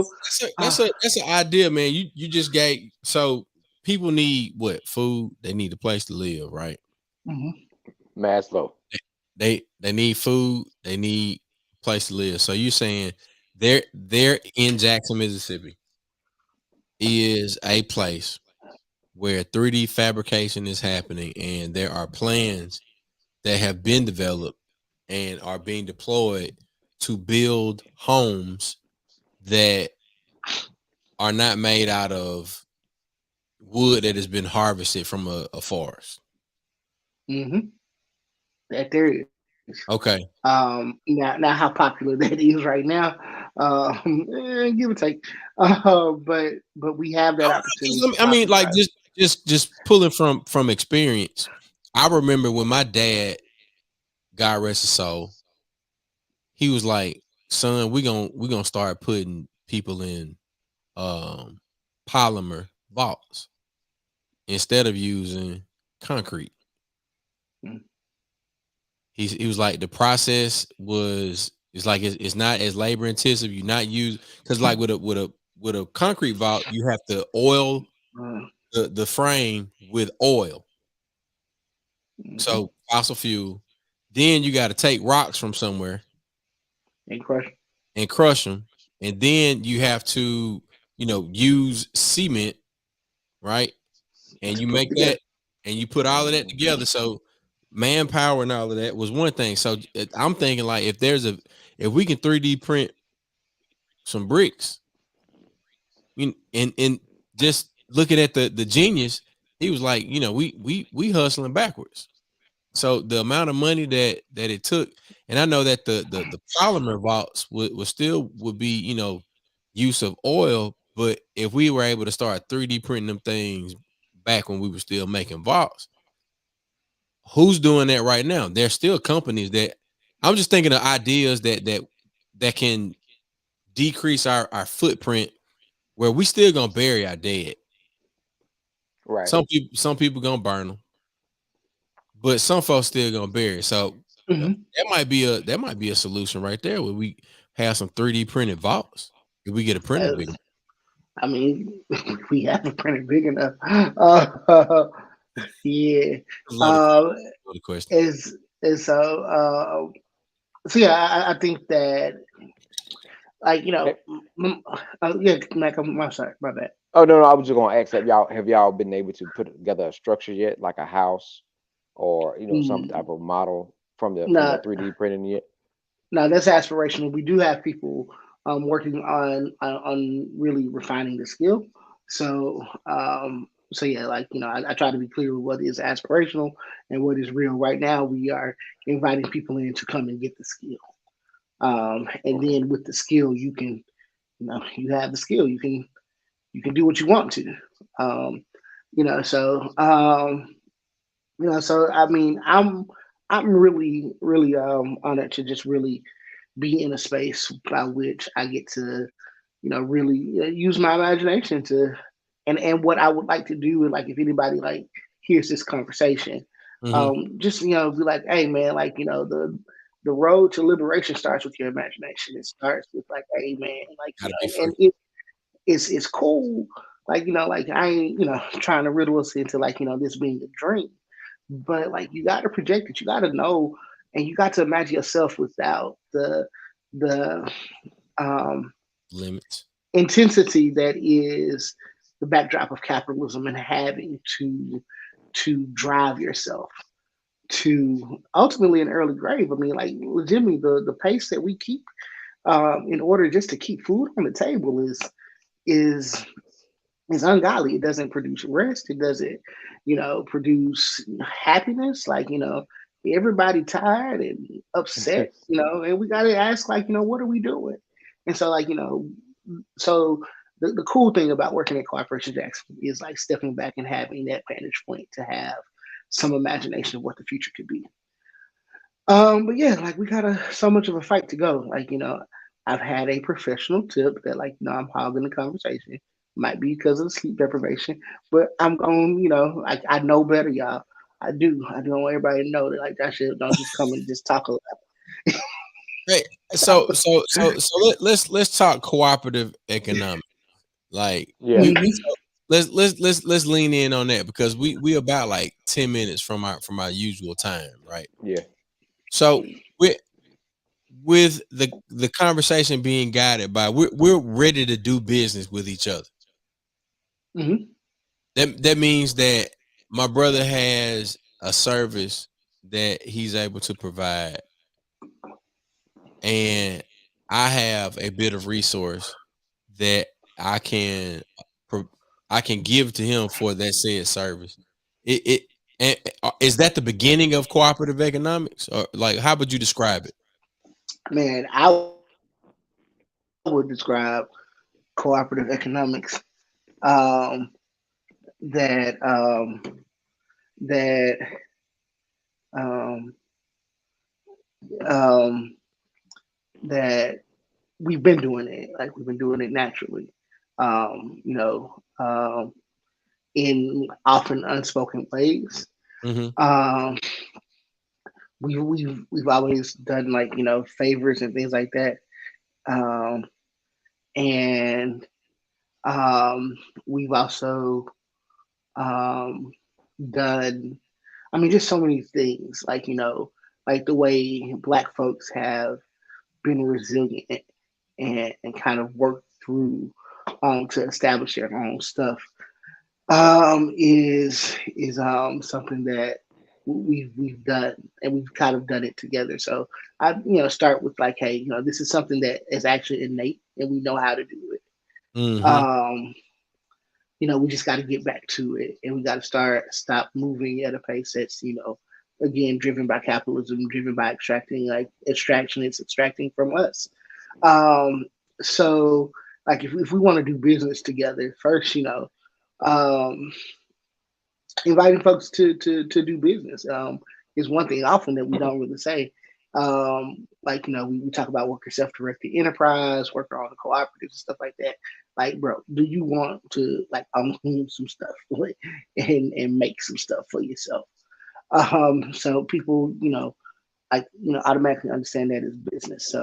uh, that's an idea, man. You just gave so people need what food? They need a place to live, right? mhm, Maslow. They need food. They need a place to live. So you're saying they're in Jackson, Mississippi, is a place where 3D fabrication is happening, and there are plans that have been developed and are being deployed to build homes that are not made out of wood that has been harvested from a forest. mhm, that there is. Okay. Now how popular that is right now, give or take. But we have that opportunity to I mean, like popularize. just pulling from experience. I remember when my dad, God rest his soul, he was like, "Son, we gonna start putting people in. um, polymer vaults instead of using concrete. Mm. He was like the process was it's like it's not as labor intensive. You're not use because like with a concrete vault, you have to oil Uh, the frame with oil. mhm. So fossil fuel. Then you got to take rocks from somewhere And crush. and crush them, and then you have to use cement, right? And To you put it make together. that and you put all of that together. So manpower and all of that was one thing. So I'm thinking like if we can 3D print some bricks, and just looking at the genius, he was like, we hustling backwards. So the amount of money that it took, and I know that the polymer vaults would still would be use of oil, but if we were able to start 3D printing them things back when we were still making vaults, who's doing that right now? There's still companies that I'm just thinking of ideas that can decrease our footprint where we still gonna bury our dead. Right. Some people gonna burn them, but some folks still gonna bury it. So Hmm. that might be a solution right there where we have some 3D printed vaults if we get a printer Uh, big enough. I mean, we have a printer big enough. Uh, yeah. There's a lot of Um, questions. is is so yeah. I think that like Eh, yeah, Mac, I'm sorry, my bad. Oh no, no, I was just gonna ask, have y'all been able to put together a structure yet, like a house or some Mm, type of model from nah, that 3D printing yet? now that's aspirational. We do have people working on really refining the skill. So so yeah, like I try to be clear with what is aspirational and what is real. Right now, we are inviting people in to come and get the skill. And Okay. then with the skill, you can you have the skill. You can do what you want to. Um, you know, so so I mean, I'm really honored to just really be in a space by which I get to, really use my imagination to, and what I would like to do, like if anybody like hears this conversation, Hmm. just be like, hey man, like the road to liberation starts with your imagination. It starts with like, hey man, like Gotta be free. and it's cool, like like I ain't trying to riddle us into like this being a dream, but like you got to project it, you got to know, and you got to imagine yourself without the um, Limits. intensity that is the backdrop of capitalism, and having to drive yourself to ultimately an early grave. I mean, like legitimately, the pace that we keep in order just to keep food on the table is is ungodly. It doesn't produce rest. It doesn't, produce happiness. Like, everybody tired and upset, and we got to ask, like, what are we doing? And so, like, so the cool thing about working at Corporation Jackson is like stepping back and having that vantage point to have some imagination of what the future could be. But yeah, like we got so much of a fight to go. Like, I've had a professional tip that like, I'm hogging the conversation. Might be because of the sleep deprivation, but I'm going, like I know better, y'all. I do. I don't want everybody to know that like that shit don't just come and just talk a Hey, let's talk cooperative economics. Like Yeah. we lot. so let's lean in on that because we about like 10 minutes from our usual time, right? Yeah. So with the conversation being guided by we're ready to do business with each other. Hmm. That means that my brother has a service that he's able to provide, and I have a bit of resource that I can pro- I can give to him for that said service. It and is that the beginning of cooperative economics, or like how would you describe it? Man, I would describe cooperative economics um, that that um, um, that we've been doing it. Like we've been doing it naturally. you know, in often unspoken ways. Mm-hmm. Um, we've always done like favors and things like that, um, and um, we've also um, done. I mean, just so many things like like the way Black folks have been resilient and kind of worked through to establish their own stuff is something that we've done, and we've kind of done it together. So I start with like, hey, this is something that is actually innate and we know how to do it. Mm-hmm. um we just got to get back to it, and we got to stop moving at a pace that's again driven by capitalism, driven by extraction. It's extracting from us. um so like if we want to do business together first, um inviting folks to do business is one thing often that we don't really say. Like we talk about worker self-directed enterprise, worker on the cooperatives and stuff like that. Like, bro, do you want to like own some stuff and make some stuff for yourself? So people, like automatically understand that as business.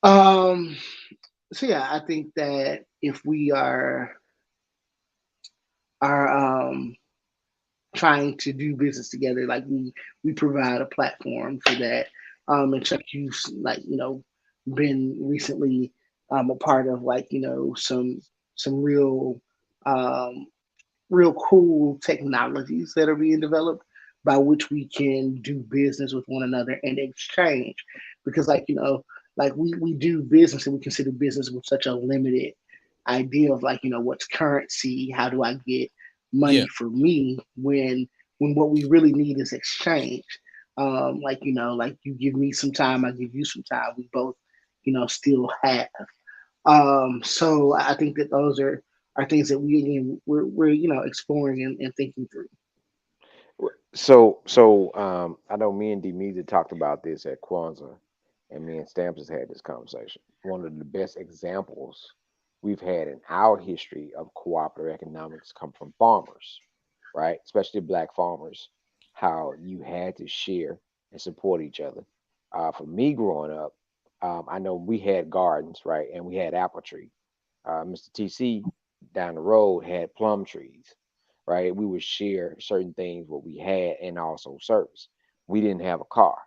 Um, so yeah, I think that if we are trying to do business together. Like we provide a platform for that. And Chuck, you've like been recently a part of like some um, real cool technologies that are being developed by which we can do business with one another and exchange. Because like like we do business and we consider business with such a limited idea of like what's currency, how do I get Yeah. money for me, when what we really need is exchange. Like like you give me some time, I give you some time, we both still have. So I think that those are things that we again we're exploring and thinking through. So I know me and Demetha talked about this at Kwanzaa, and me and Stamps has had this conversation. One of the best examples we've had in our history of cooperative economics come from farmers, right? Especially black farmers, how you had to share and support each other. For me growing up, I know we had gardens, right? And we had apple tree. Mr. TC down the road had plum trees, right? We would share certain things what we had and also service. We didn't have a car,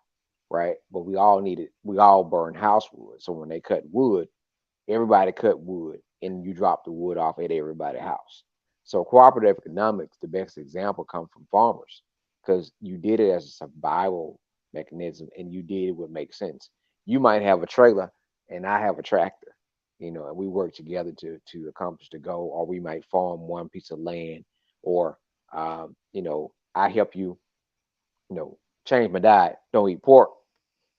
right? But we all burned house wood. So when they cut wood, everybody cut wood and you drop the wood off at everybody's house. So cooperative economics, the best example come from farmers because you did it as a survival mechanism and you did what makes sense. You might have a trailer and I have a tractor, and we work together to accomplish the goal, or we might farm one piece of land, or I help you, change my diet, don't eat pork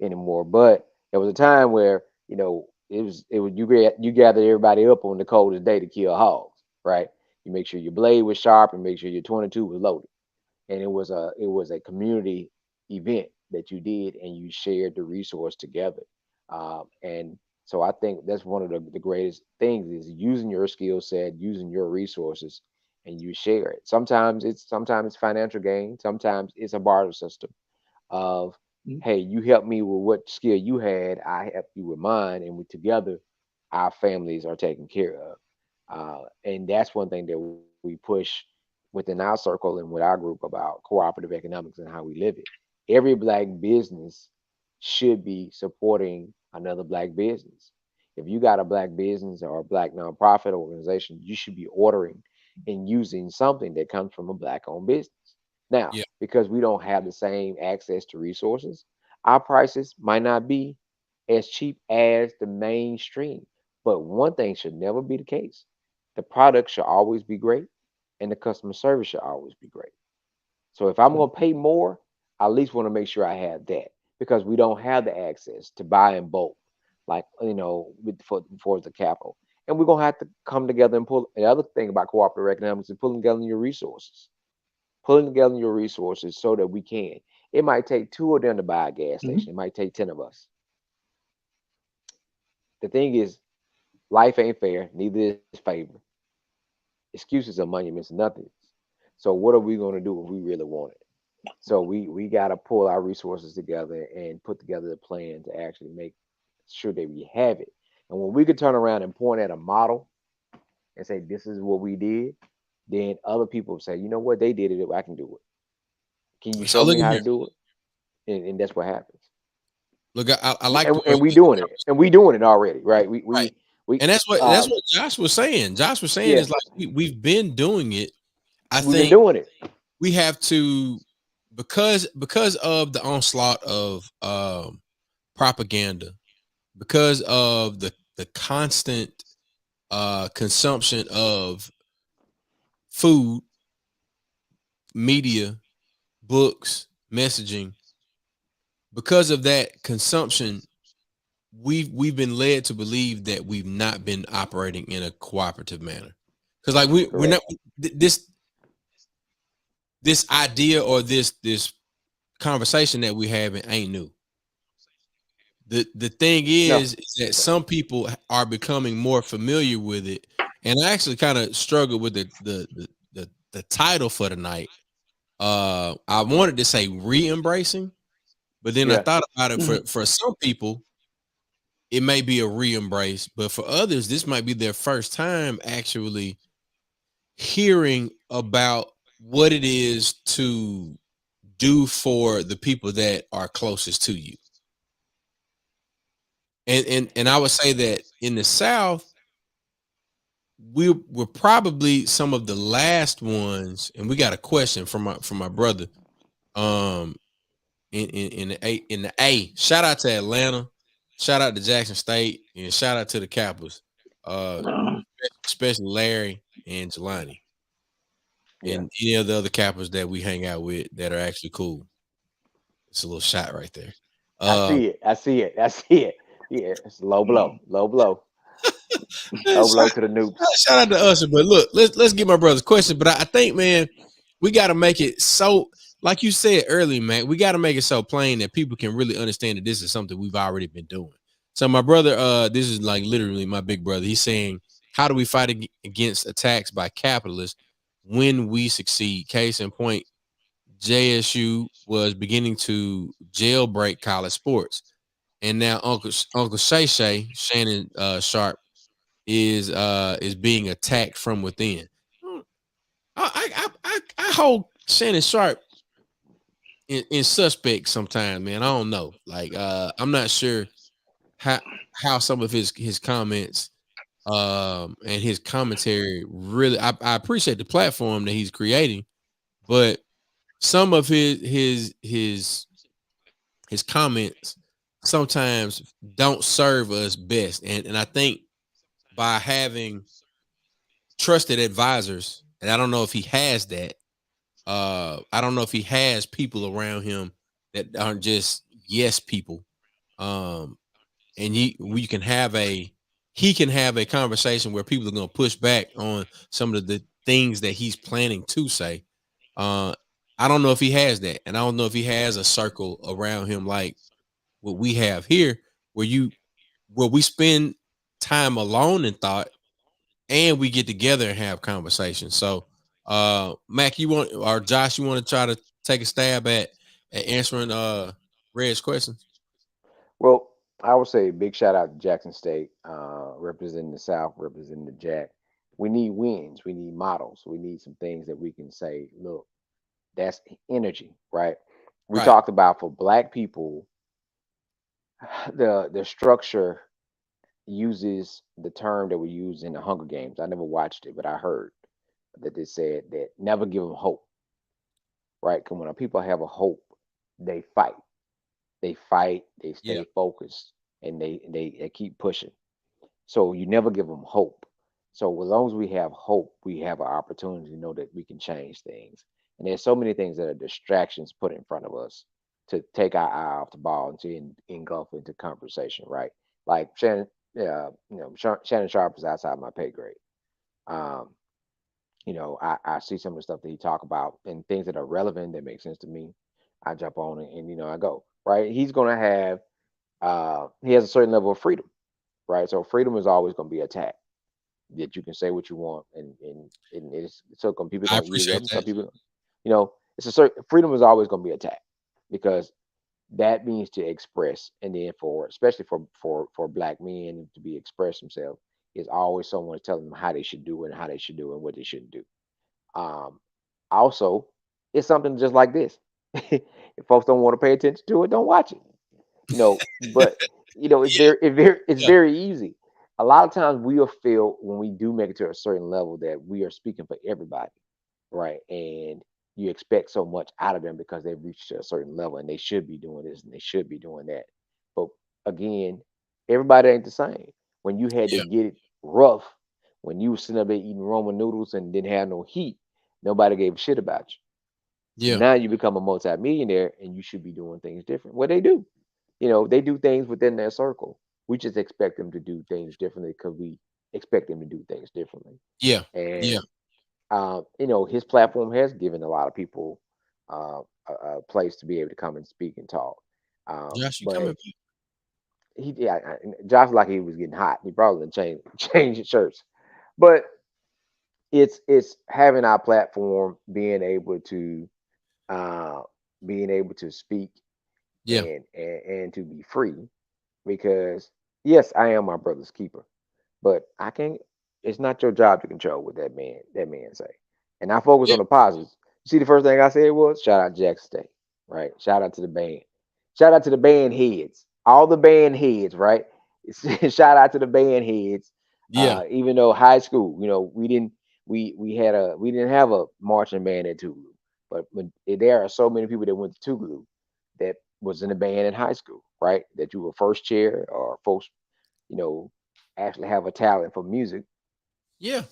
anymore. But there was a time where it was you gathered everybody up on the coldest day to kill hogs, right? You make sure your blade was sharp and make sure your 22 was loaded, and it was a community event that you did, and you shared the resource together. And so I think that's one of the greatest things is using your skill set, using your resources, and you share it. Sometimes it's financial gain, sometimes it's a barter system of, Mhm. hey, you helped me with what skill you had, I helped you with mine, and we together, our families are taken care of. And that's one thing that we push within our circle and with our group about cooperative economics and how we live it. Every black business should be supporting another black business. If you got a black business or a black nonprofit organization, you should be ordering and using something that comes from a black owned business. Now, Yeah. because we don't have the same access to resources, our prices might not be as cheap as the mainstream. But one thing should never be the case: the product should always be great, and the customer service should always be great. So if I'm going to pay more, I at least want to make sure I have that because we don't have the access to buy in bulk, like for the capital. And we're gonna have to come together and pull. The other thing about cooperative economics is pulling together your resources, so that we can. It might take two of them to buy a gas Mhm. station. It might take 10 of us. The thing is, Life ain't fair, neither is favor. Excuses are monuments of nothing. So what are we going to do if we really want it? So we got to pull our resources together and put together a plan to actually make sure that we have it. And when we could turn around and point at a model and say this is what we did, then other people say, you know what, they did it, I can do it. Can you So show look me at how to here. do it? And that's what happens. Look, I like the way And we doing it, and we doing it already, right? right. We And that's what Josh was saying. Josh was saying yeah, is like we've been doing it. I we've been think doing it. we have to because of the onslaught of propaganda, because of the constant consumption of food, media, books, messaging, because of that consumption, we've been led to believe that we've not been operating in a cooperative manner. Because like we're not Correct. this idea or this conversation that we having ain't new. The thing No. is that some people are becoming more familiar with it, and I actually kind of struggle with the title for tonight. I wanted to say re-embracing, but then I Yeah. thought about it Mhm. for some people, it may be a re-embrace, but for others, this might be their first time actually hearing about what it is to do for the people that are closest to you. And I would say that in the South, we're probably some of the last ones, and we got a question from my brother. Um, in the A. Shout out to Atlanta, shout out to Jackson State, and shout out to the Capitals. Uh, especially Larry and Jelani Yeah. and any of the other Capitals that we hang out with that are actually cool. It's a little shot right there. I Uh, see it. I see it. I see it. Yeah. It's low blow. Low blow. Low blow shout, to the noobs. shout out to Usher, but look, let's get my brother's question. But I think, man, we got to make it so, like you said earlier, man, we got to make it so plain that people can really understand that this is something we've already been doing. So my brother, this is like literally my big brother. He's saying, how do we fight against attacks by capitalists when we succeed? Case in point, JSU was beginning to jailbreak college sports, and now Uncle Shannon Sharp is being attacked from within. I hold Shannon Sharp in suspect sometimes, man. I don't know. Like I'm not sure how some of his comments and his commentary really I appreciate the platform that he's creating, but some of his comments sometimes don't serve us best. And I think by having trusted advisors, and I don't know if he has that. I don't know if he has people around him that aren't just yes people. Um, and we can have a he can have a conversation where people are going to push back on some of the things that he's planning to say. Uh, I don't know if he has that, and I don't know if he has a circle around him like what we have here, where we spend time alone in thought and we get together and have conversations. So, Mac, you want or Josh, you want to try to take a stab at answering Red's questions? Well, I would say big shout out to Jackson State, representing the South, representing the Jack. We need wins. We need models. We need some things that we can say, look, that's energy, right? We Right. talked about for Black people, the structure uses the term that we use in the Hunger Games. I never watched it, but I heard that they said that never give them hope, right? Because when people have a hope, they fight. They fight. They Yeah. stay focused, and they keep pushing. So you never give them hope. So as long as we have hope, we have an opportunity to know that we can change things. And there's so many things that are distractions put in front of us to take our eye off the ball and to engulf into conversation, right? Like Shannon, Shannon Sharp is outside my pay grade. Um, I see some of the stuff that he talk about and things that are relevant that make sense to me. I jump on it and I go, right? He has a certain level of freedom, right? So freedom is always going to be attacked. That you can say what you want, and it's so some people I gonna eat it up, appreciate and some that. people, it's a certain freedom is always going to be attacked because that means to express, and then for especially for black men to be express themselves is always someone telling them how they should do it and how they should do it and what they shouldn't do. Um, Also, it's something just like this. If folks don't want to pay attention to it, don't watch it. But Yeah, it's yeah, very easy. A lot of times we'll feel when we do make it to a certain level that we are speaking for everybody, right? And you expect so much out of them because they've reached a certain level and they should be doing this and they should be doing that. But again, everybody ain't the same. When you had to yeah, get it rough, when you was sitting up there eating Roman noodles and didn't have no heat, nobody gave a shit about you. yeah, Now you become a multimillionaire and you should be doing things different. Well, they do. They do things within their circle. We just expect them to do things differently because we expect them to do things differently. yeah, yeah. And his platform has given a lot of people a place to be able to come and speak and talk. Josh, you But coming? Josh, like he was getting hot. He probably didn't change his shirts. But it's having our platform, uh, being able to speak Yeah, and to be free. Because yes, I am my brother's keeper. But I can't. It's not your job to control what that man say. And I focus yeah, on the positives. You see, the first thing I said was shout out Jackson State, right? Shout out to the band. Shout out to the band heads, all the band heads, right? Shout out to the band heads. yeah, Even though high school, we didn't have a marching band at Tulu, but there are so many people that went to Tulu that was in the band in high school, right? That you were first chair or folks, you know, actually have a talent for music, yeah,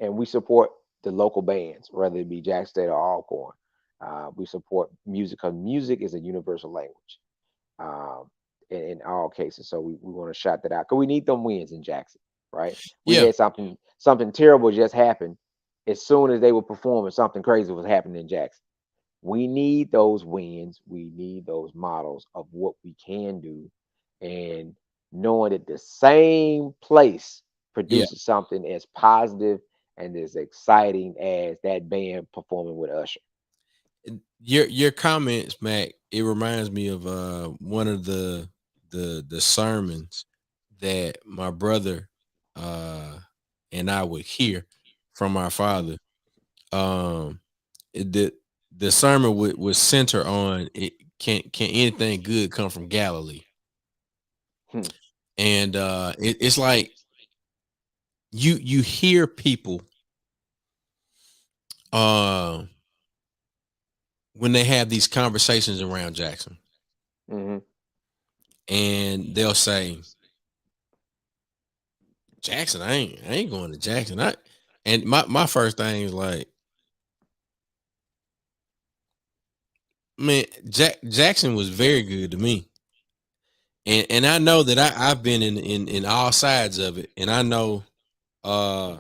and we support the local bands, whether it be Jack State or Alcorn. We support music because music is a universal language um, in all cases. So we want to shout that out because we need them wins in Jackson, right? We yeah. had something terrible just happen as soon as they were performing. Something crazy was happening in Jackson. We need those wins. We need those models of what we can do, and knowing that the same place Yeah. produces something as positive and as exciting as that band performing with Usher. Your comments, Mac, it reminds me of one of the sermons that my brother uh and I would hear from our Hmm. father. Um the the sermon would center on it, can anything good come from Galilee? Hmm. And it's like you hear people uh when they have these conversations around Jackson, Hmm. and they'll say, Jackson, I ain't going to Jackson. And my first thing is like, man, Jackson was very good to me. And I know that I've been in all sides of it. And uh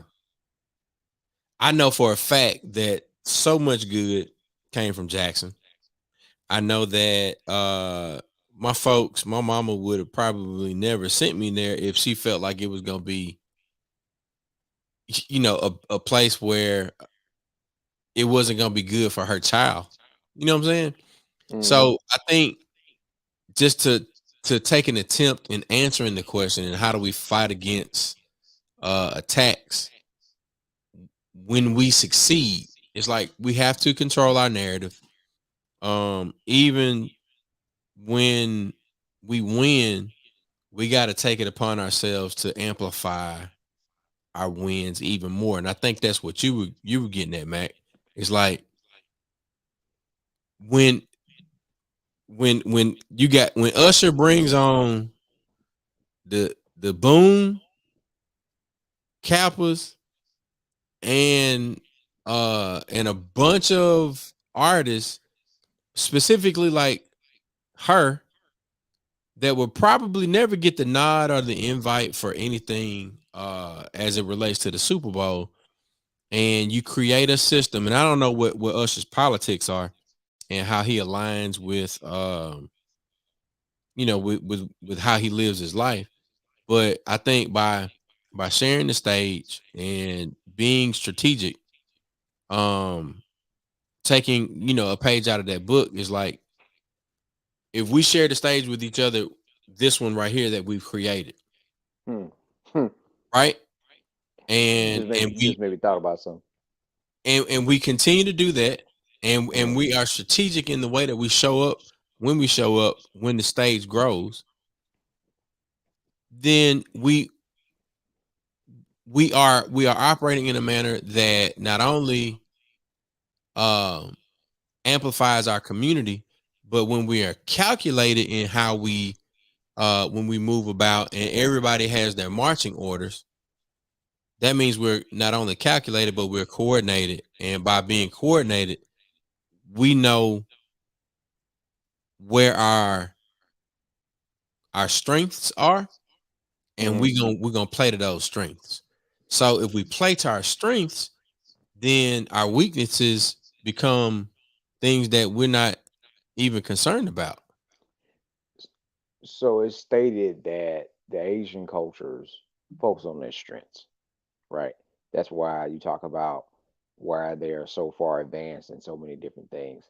I know for a fact that so much good came from Jackson. I know that my folks, my mama would have probably never sent me there if she felt like it was gonna be, a place where it wasn't gonna be good for her child. You know what I'm saying? Hmm. So I think just to take an attempt in answering the question, and how do we fight against attacks when we succeed, it's like we have to control our narrative. Even when we win, we got to take it upon ourselves to amplify our wins even more. And I think that's what you were getting at, Mac. It's like when when Usher brings on the boom Kappas and a bunch of artists, specifically like her, that would probably never get the nod or the invite for anything as it relates to the Super Bowl. And you create a system, and I don't know what Usher's politics are and how he aligns with with how he lives his life. But I think by sharing the stage and being strategic, um, taking a page out of that book is like if we share the stage with each other, this one right here that we've created, Hmm. Hmm. right? You And just maybe and you we just maybe thought about something. and we continue to do that, and Hmm. we are strategic in the way that we show up when we show up when the stage grows. Then we are operating in a manner that not only um amplifies our community, but when we are calculated in how we when we move about and everybody has their marching orders, that means we're not only calculated but we're coordinated. And by being coordinated, we know where our strengths are, and Hmm. we're gonna play to those strengths. So if we play to our strengths, then our weaknesses become things that we're not even concerned about. So it's stated that the Asian cultures focus on their strengths, right? That's why you talk about why they are so far advanced in so many different things.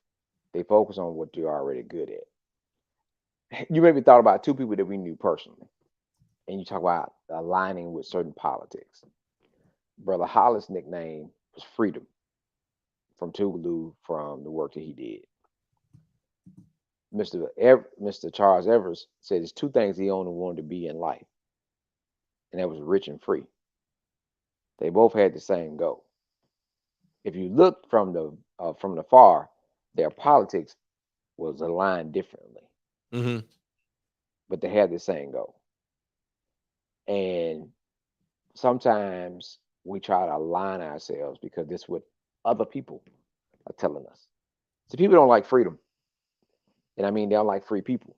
They focus on what you're already good at. You maybe thought about two people that we knew personally, and you talk about aligning with certain politics. Brother Hollis' nickname was Freedom from Tougaloo from the work that he did. Mr. Charles Evers said there's two things he only wanted to be in life, and that was rich and free. They both had the same goal. If you look from the far, their politics was aligned differently, Hmm. but they had the same goal. And sometimes we try to align ourselves because this is what other people are telling us. So people don't like freedom, and I mean they don't like free people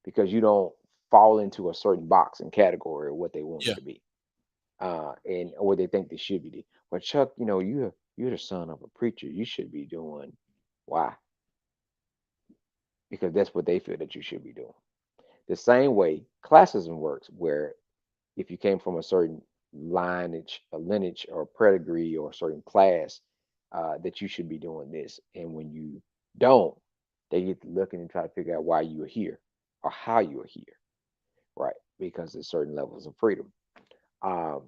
because you don't fall into a certain box and category of what they want you Yeah. to be, and or what they think they should be. Well, Chuck, you're the son of a preacher. You should be doing why? Because that's what they feel that you should be doing. The same way classism works, where if you came from a certain lineage or pedigree or a certain class, that you should be doing this. And when you don't, they get to looking and try to figure out why you are here or how you are here, right? Because there's certain levels of freedom. Um,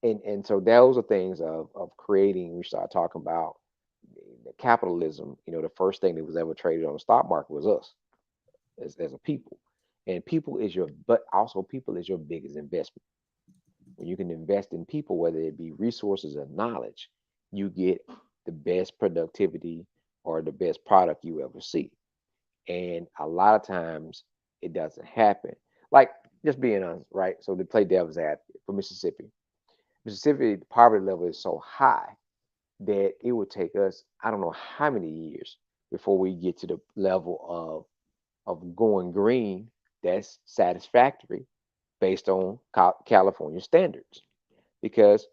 and so those are things of creating. We start talking about the capitalism. The first thing that was ever traded on the stock market was us as a people. And people is but also people is your biggest investment. When you can invest in people, whether it be resources or knowledge, you get the best productivity or the best product you ever see. And a lot of times it doesn't happen. Like, just being honest, right? So to play devil's advocate for Mississippi, the poverty level is so high that it would take us, I don't know how many years before we get to the level of going green that's satisfactory based on California standards, because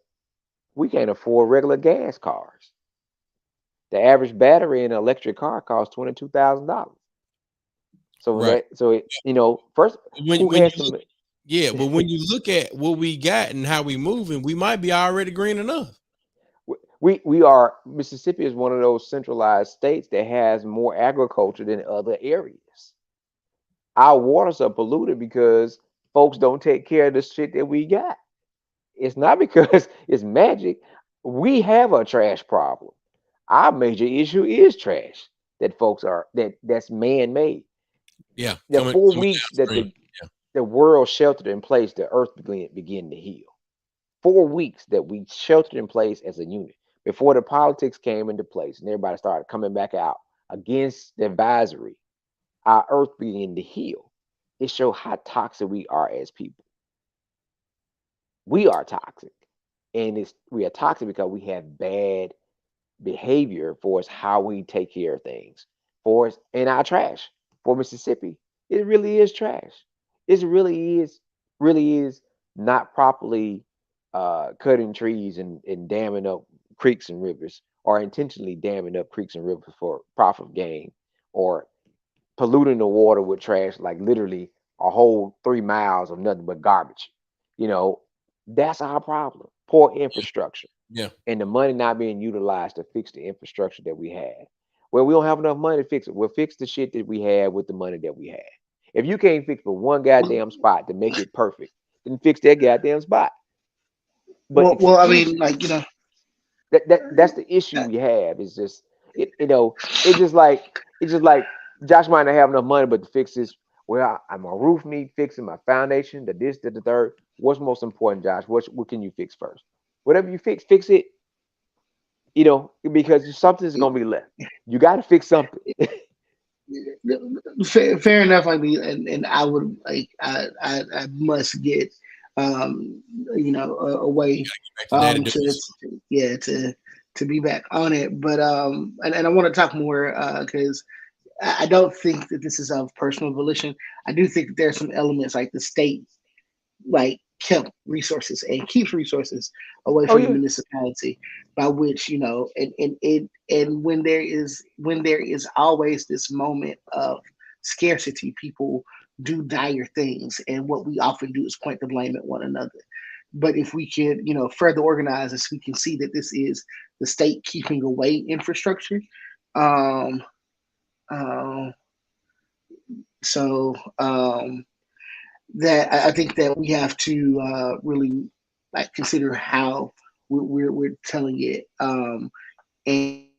we can't afford regular gas cars. The average battery in an electric car costs $22,000. So Right. first, who When you has look, to? yeah, but when you look at what we got and how we moving, we might be already green enough. We are Mississippi is one of those centralized states that has more agriculture than other areas. Our waters are polluted because folks don't take care of the shit that we got. It's not because it's magic. We have a trash problem. Our major issue is trash that's man made. Yeah, The coming 4 weeks that downstream. the world sheltered in place, the earth begin to heal. 4 weeks that we sheltered in place as a unit before the politics came into place and everybody started coming back out against the advisory, our earth began to heal. It showed how toxic we are as people. We are toxic. And we are toxic because we have bad behavior for us, how we take care of things, for us in our trash. For Mississippi, it really is trash. It really is not properly cutting trees and damming up creeks and rivers, or intentionally damming up creeks and rivers for profit gain, or polluting the water with trash, like literally a whole 3 miles of nothing but garbage. You know, that's our problem. Poor infrastructure Yeah. and the money not being utilized to fix the infrastructure that we have. Well, we don't have enough money to fix it. We'll fix the shit that we have with the money that we have. If you can't fix for one goddamn spot to make it perfect, then fix that goddamn spot. But if you I keep mean, like, you know, that's the issue we have. Is just you know, it's just like Josh might not have enough money, but to fix this, well, my roof need fixing, my foundation, the this, the third. What's most important, Josh? What can you fix first? Whatever you fix it. You know, because something's gonna be left. You got to fix something. fair enough. I mean, and I would like I must get you know a way Back to that. yeah to be back on it. But and I want to talk more because I don't think that this is of personal volition. I do think that there's some elements like the state like kept resources and keeps resources away Oh from the yeah. municipality, by which, you know, and when there is always this moment of scarcity, people do dire things, and what we often do is point the blame at one another. But if we can, you know, further organize this, we can see that this is the state keeping away infrastructure. um um so that I think that we have to really like consider how we're telling it,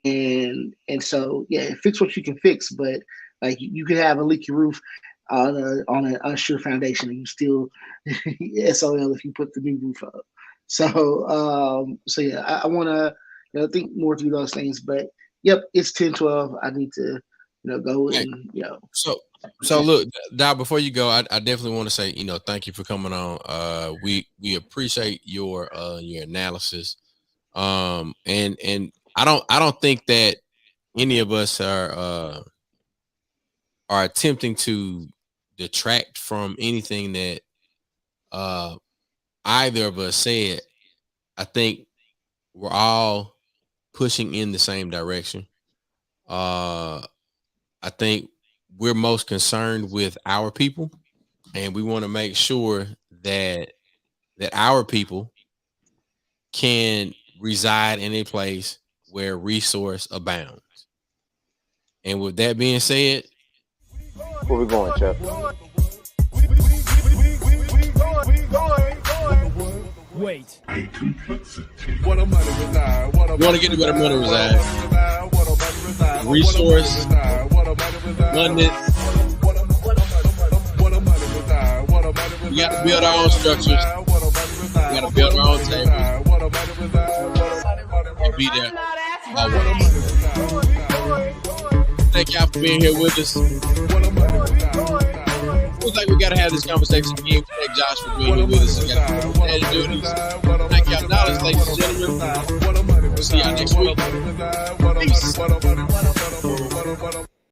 and so yeah, fix what you can fix, but like you could have a leaky roof on an unsure foundation, and you still SOL if you put the new roof up. So so yeah, I want to, you know, think more through those things, but yep, it's 10:12. I need to, you know, go Hey, and, you know. so look, Doc, before you go, I definitely want to say, you know, thank you for coming on. We appreciate your analysis. And I don't think that any of us are attempting to detract from anything that either of us said. I think we're all pushing in the same direction. I think we're most concerned with our people, and we want to make sure that our people can reside in a place where resource abounds. And with that being said, Where we going, Chuck? Wait. you want to get to where the money resides. Resource, abundance. We got to build our own structures. We got to build our own tables. And be there. Thank y'all for being here with us. Looks like we got to have this conversation again. Thank Josh for being here with us. We got to do this. Nightcap Knowledge, ladies and gentlemen. We'll see y'all next week. Peace.